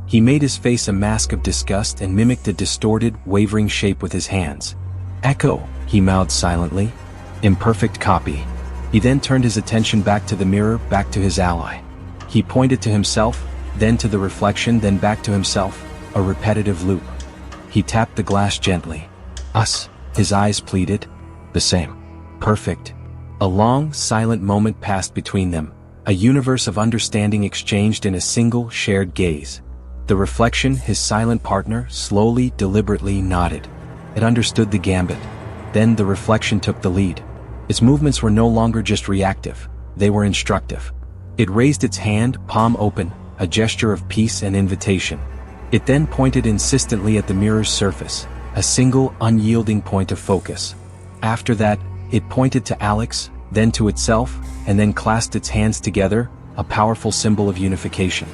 He made his face a mask of disgust and mimicked a distorted, wavering shape with his hands. Echo, he mouthed silently. Imperfect copy. He then turned his attention back to the mirror, back to his ally. He pointed to himself, then to the reflection, then back to himself, a repetitive loop. He tapped the glass gently. Us, his eyes pleaded. The same. Perfect. A long, silent moment passed between them, a universe of understanding exchanged in a single, shared gaze. The reflection, his silent partner, slowly, deliberately nodded. It understood the gambit. Then the reflection took the lead. Its movements were no longer just reactive, they were instructive. It raised its hand, palm open, a gesture of peace and invitation. It then pointed insistently at the mirror's surface, a single, unyielding point of focus. After that, it pointed to Alex, then to itself, and then clasped its hands together, a powerful symbol of unification.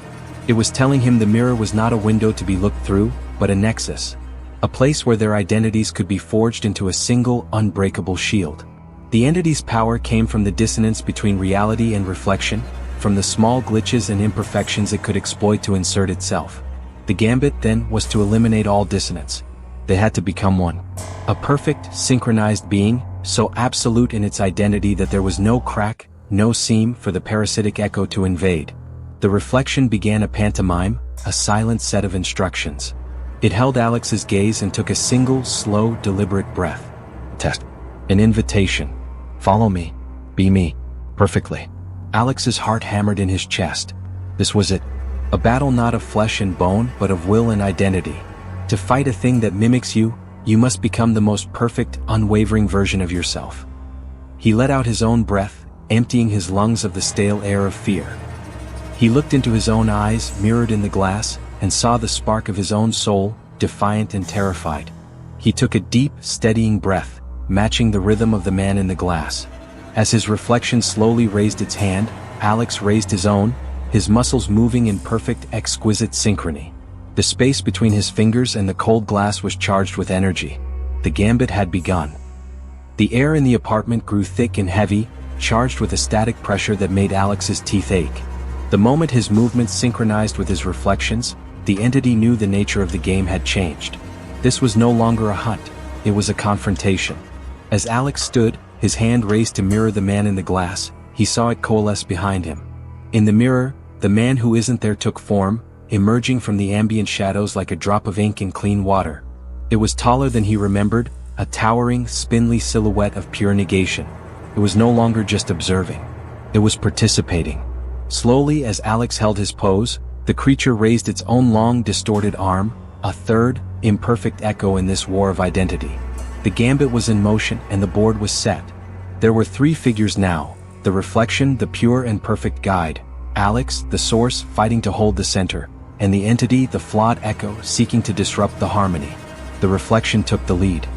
It was telling him the mirror was not a window to be looked through, but a nexus. A place where their identities could be forged into a single, unbreakable shield. The entity's power came from the dissonance between reality and reflection, from the small glitches and imperfections it could exploit to insert itself. The gambit, then, was to eliminate all dissonance. They had to become one. A perfect, synchronized being, so absolute in its identity that there was no crack, no seam for the parasitic echo to invade. The reflection began a pantomime, a silent set of instructions. It held Alex's gaze and took a single, slow, deliberate breath. Test. An invitation. Follow me. Be me. Perfectly. Alex's heart hammered in his chest. This was it. A battle not of flesh and bone, but of will and identity. To fight a thing that mimics you, you must become the most perfect, unwavering version of yourself. He let out his own breath, emptying his lungs of the stale air of fear. He looked into his own eyes, mirrored in the glass, and saw the spark of his own soul, defiant and terrified. He took a deep, steadying breath, matching the rhythm of the man in the glass. As his reflection slowly raised its hand, Alex raised his own, his muscles moving in perfect, exquisite synchrony. The space between his fingers and the cold glass was charged with energy. The gambit had begun. The air in the apartment grew thick and heavy, charged with a static pressure that made Alex's teeth ache. The moment his movements synchronized with his reflections, the entity knew the nature of the game had changed. This was no longer a hunt, it was a confrontation. As Alex stood, his hand raised to mirror the man in the glass, he saw it coalesce behind him. In the mirror, the man who isn't there took form, emerging from the ambient shadows like a drop of ink in clean water. It was taller than he remembered, a towering, spindly silhouette of pure negation. It was no longer just observing. It was participating. Slowly, as Alex held his pose, the creature raised its own long, distorted arm, a third, imperfect echo in this war of identity. The gambit was in motion and the board was set. There were 3 figures now, the reflection, the pure and perfect guide, Alex, the source, fighting to hold the center, and the entity, the flawed echo, seeking to disrupt the harmony. The reflection took the lead.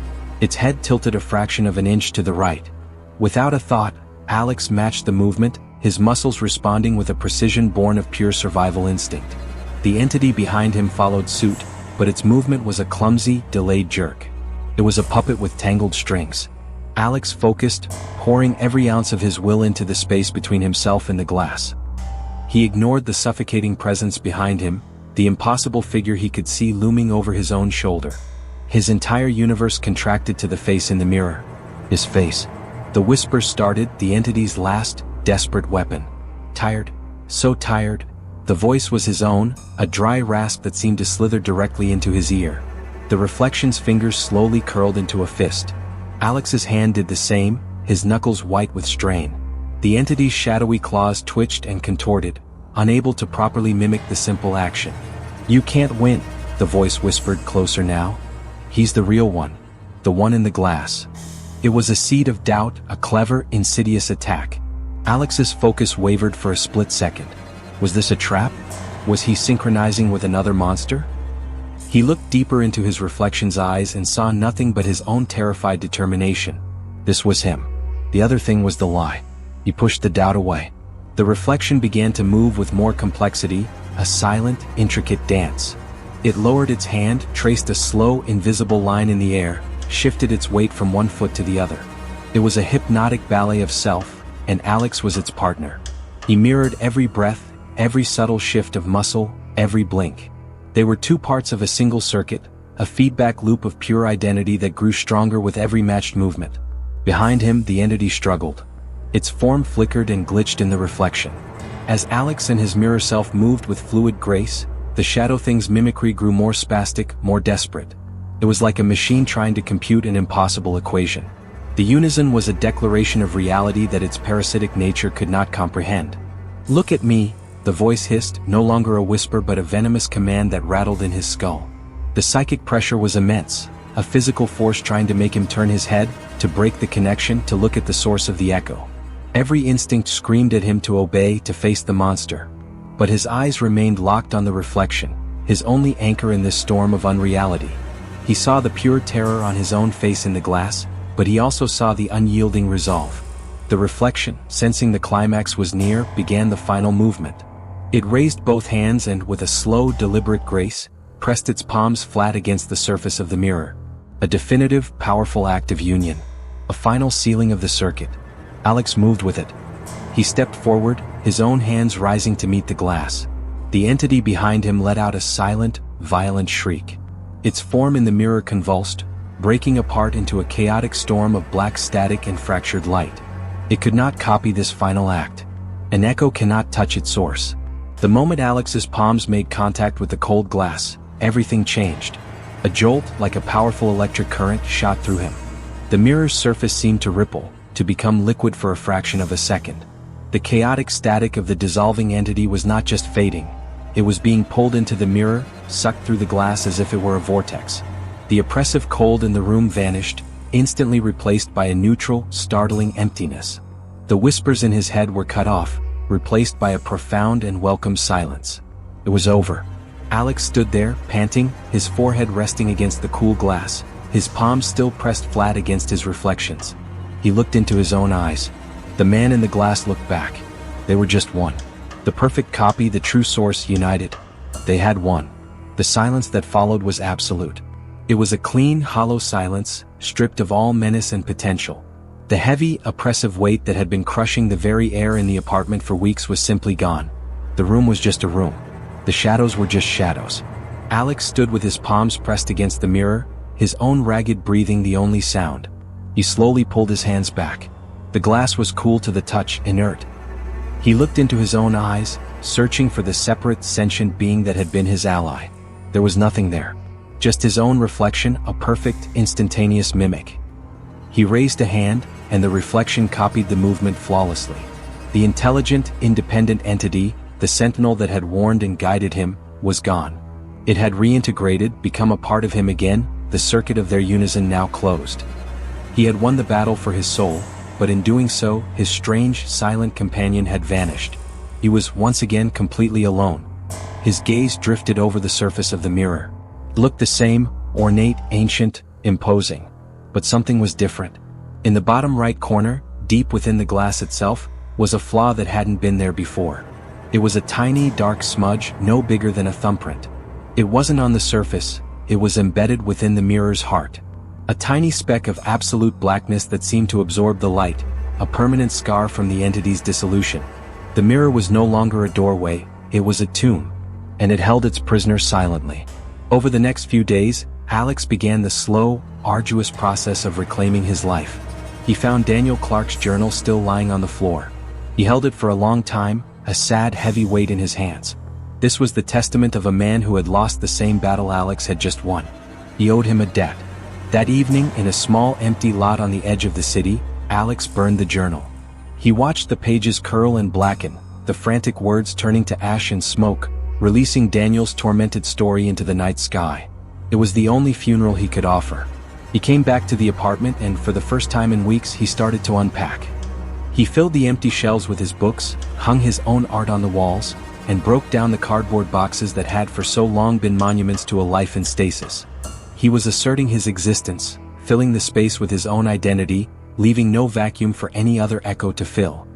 Its head tilted a fraction of an inch to the right. Without a thought, Alex matched the movement, his muscles responding with a precision born of pure survival instinct. The entity behind him followed suit, but its movement was a clumsy, delayed jerk. It was a puppet with tangled strings. Alex focused, pouring every ounce of his will into the space between himself and the glass. He ignored the suffocating presence behind him, the impossible figure he could see looming over his own shoulder. His entire universe contracted to the face in the mirror. His face. The whisper started, the entity's last, desperate weapon. Tired. So tired. The voice was his own, a dry rasp that seemed to slither directly into his ear. The reflection's fingers slowly curled into a fist. Alex's hand did the same, his knuckles white with strain. The entity's shadowy claws twitched and contorted, unable to properly mimic the simple action. "You can't win," the voice whispered closer now. "He's the real one. The one in the glass." It was a seed of doubt, a clever, insidious attack. Alex's focus wavered for a split second. Was this a trap? Was he synchronizing with another monster? He looked deeper into his reflection's eyes and saw nothing but his own terrified determination. This was him. The other thing was the lie. He pushed the doubt away. The reflection began to move with more complexity, a silent, intricate dance. It lowered its hand, traced a slow, invisible line in the air, shifted its weight from one foot to the other. It was a hypnotic ballet of self, and Alex was its partner. He mirrored every breath, every subtle shift of muscle, every blink. They were two parts of a single circuit, a feedback loop of pure identity that grew stronger with every matched movement. Behind him, the entity struggled. Its form flickered and glitched in the reflection. As Alex and his mirror self moved with fluid grace, the shadow thing's mimicry grew more spastic, more desperate. It was like a machine trying to compute an impossible equation. The Unison was a declaration of reality that its parasitic nature could not comprehend. "Look at me," the voice hissed, no longer a whisper but a venomous command that rattled in his skull. The psychic pressure was immense, a physical force trying to make him turn his head, to break the connection, to look at the source of the echo. Every instinct screamed at him to obey, to face the monster. But his eyes remained locked on the reflection, his only anchor in this storm of unreality. He saw the pure terror on his own face in the glass, but he also saw the unyielding resolve. The reflection, sensing the climax was near, began the final movement. It raised both hands and, with a slow, deliberate grace, pressed its palms flat against the surface of the mirror. A definitive, powerful act of union. A final sealing of the circuit. Alex moved with it. He stepped forward, his own hands rising to meet the glass. The entity behind him let out a silent, violent shriek. Its form in the mirror convulsed, breaking apart into a chaotic storm of black static and fractured light. It could not copy this final act. An echo cannot touch its source. The moment Alex's palms made contact with the cold glass, everything changed. A jolt, like a powerful electric current, shot through him. The mirror's surface seemed to ripple, to become liquid for a fraction of a second. The chaotic static of the dissolving entity was not just fading. It was being pulled into the mirror, sucked through the glass as if it were a vortex. The oppressive cold in the room vanished, instantly replaced by a neutral, startling emptiness. The whispers in his head were cut off, replaced by a profound and welcome silence. It was over. Alex stood there, panting, his forehead resting against the cool glass, his palms still pressed flat against his reflections. He looked into his own eyes. The man in the glass looked back. They were just one. The perfect copy, the true source, united. They had won. The silence that followed was absolute. It was a clean, hollow silence, stripped of all menace and potential. The heavy, oppressive weight that had been crushing the very air in the apartment for weeks was simply gone. The room was just a room. The shadows were just shadows. Alex stood with his palms pressed against the mirror, his own ragged breathing the only sound. He slowly pulled his hands back. The glass was cool to the touch, inert. He looked into his own eyes, searching for the separate, sentient being that had been his ally. There was nothing there. Just his own reflection, a perfect, instantaneous mimic. He raised a hand, and the reflection copied the movement flawlessly. The intelligent, independent entity, the sentinel that had warned and guided him, was gone. It had reintegrated, become a part of him again, the circuit of their unison now closed. He had won the battle for his soul, but in doing so, his strange, silent companion had vanished. He was once again completely alone. His gaze drifted over the surface of the mirror. It looked the same, ornate, ancient, imposing. But something was different. In the bottom right corner, deep within the glass itself, was a flaw that hadn't been there before. It was a tiny, dark smudge no bigger than a thumbprint. It wasn't on the surface, it was embedded within the mirror's heart. A tiny speck of absolute blackness that seemed to absorb the light, a permanent scar from the entity's dissolution. The mirror was no longer a doorway, it was a tomb, and it held its prisoner silently. Over the next few days, Alex began the slow, arduous process of reclaiming his life. He found Daniel Clark's journal still lying on the floor. He held it for a long time, a sad, heavy weight in his hands. This was the testament of a man who had lost the same battle Alex had just won. He owed him a debt. That evening, in a small empty lot on the edge of the city, Alex burned the journal. He watched the pages curl and blacken, the frantic words turning to ash and smoke, releasing Daniel's tormented story into the night sky. It was the only funeral he could offer. He came back to the apartment and for the first time in weeks he started to unpack. He filled the empty shelves with his books, hung his own art on the walls, and broke down the cardboard boxes that had for so long been monuments to a life in stasis. He was asserting his existence, filling the space with his own identity, leaving no vacuum for any other echo to fill.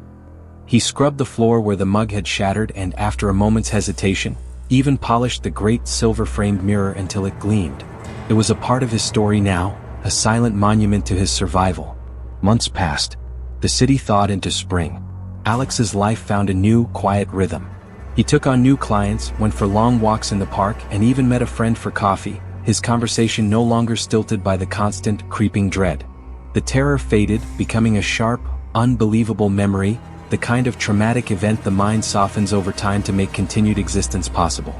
He scrubbed the floor where the mug had shattered and after a moment's hesitation, even polished the great silver-framed mirror until it gleamed. It was a part of his story now, a silent monument to his survival. Months passed. The city thawed into spring. Alex's life found a new, quiet rhythm. He took on new clients, went for long walks in the park, and even met a friend for coffee, his conversation no longer stilted by the constant, creeping dread. The terror faded, becoming a sharp, unbelievable memory, the kind of traumatic event the mind softens over time to make continued existence possible.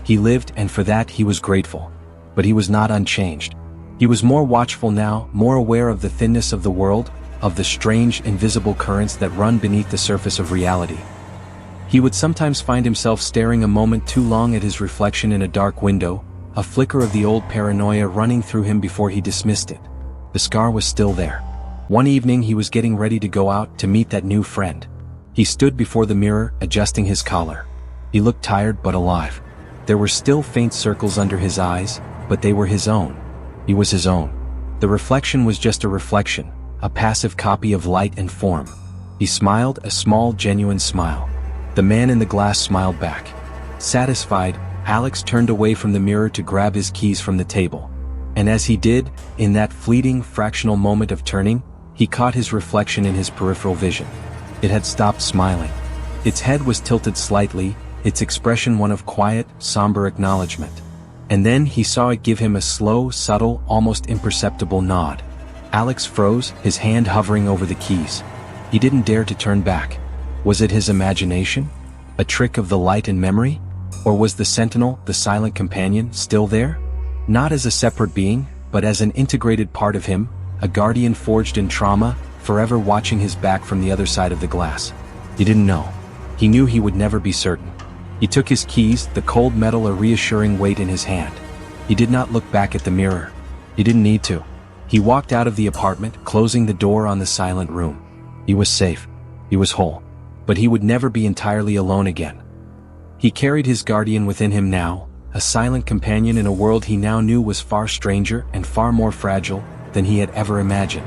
He lived, and for that he was grateful. But he was not unchanged. He was more watchful now, more aware of the thinness of the world, of the strange, invisible currents that run beneath the surface of reality. He would sometimes find himself staring a moment too long at his reflection in a dark window, a flicker of the old paranoia running through him before he dismissed it. The scar was still there. One evening he was getting ready to go out to meet that new friend. He stood before the mirror, adjusting his collar. He looked tired but alive. There were still faint circles under his eyes, but they were his own. He was his own. The reflection was just a reflection, a passive copy of light and form. He smiled, a small, genuine smile. The man in the glass smiled back. Satisfied, Alex turned away from the mirror to grab his keys from the table. And as he did, in that fleeting, fractional moment of turning, he caught his reflection in his peripheral vision. It had stopped smiling. Its head was tilted slightly, its expression one of quiet, somber acknowledgement. And then he saw it give him a slow, subtle, almost imperceptible nod. Alex froze, his hand hovering over the keys. He didn't dare to turn back. Was it his imagination? A trick of the light and memory? Or was the sentinel, the silent companion, still there? Not as a separate being, but as an integrated part of him, a guardian forged in trauma, forever watching his back from the other side of the glass. He didn't know. He knew he would never be certain. He took his keys, the cold metal a reassuring weight in his hand. He did not look back at the mirror. He didn't need to. He walked out of the apartment, closing the door on the silent room. He was safe. He was whole. But he would never be entirely alone again. He carried his guardian within him now, a silent companion in a world he now knew was far stranger and far more fragile than he had ever imagined.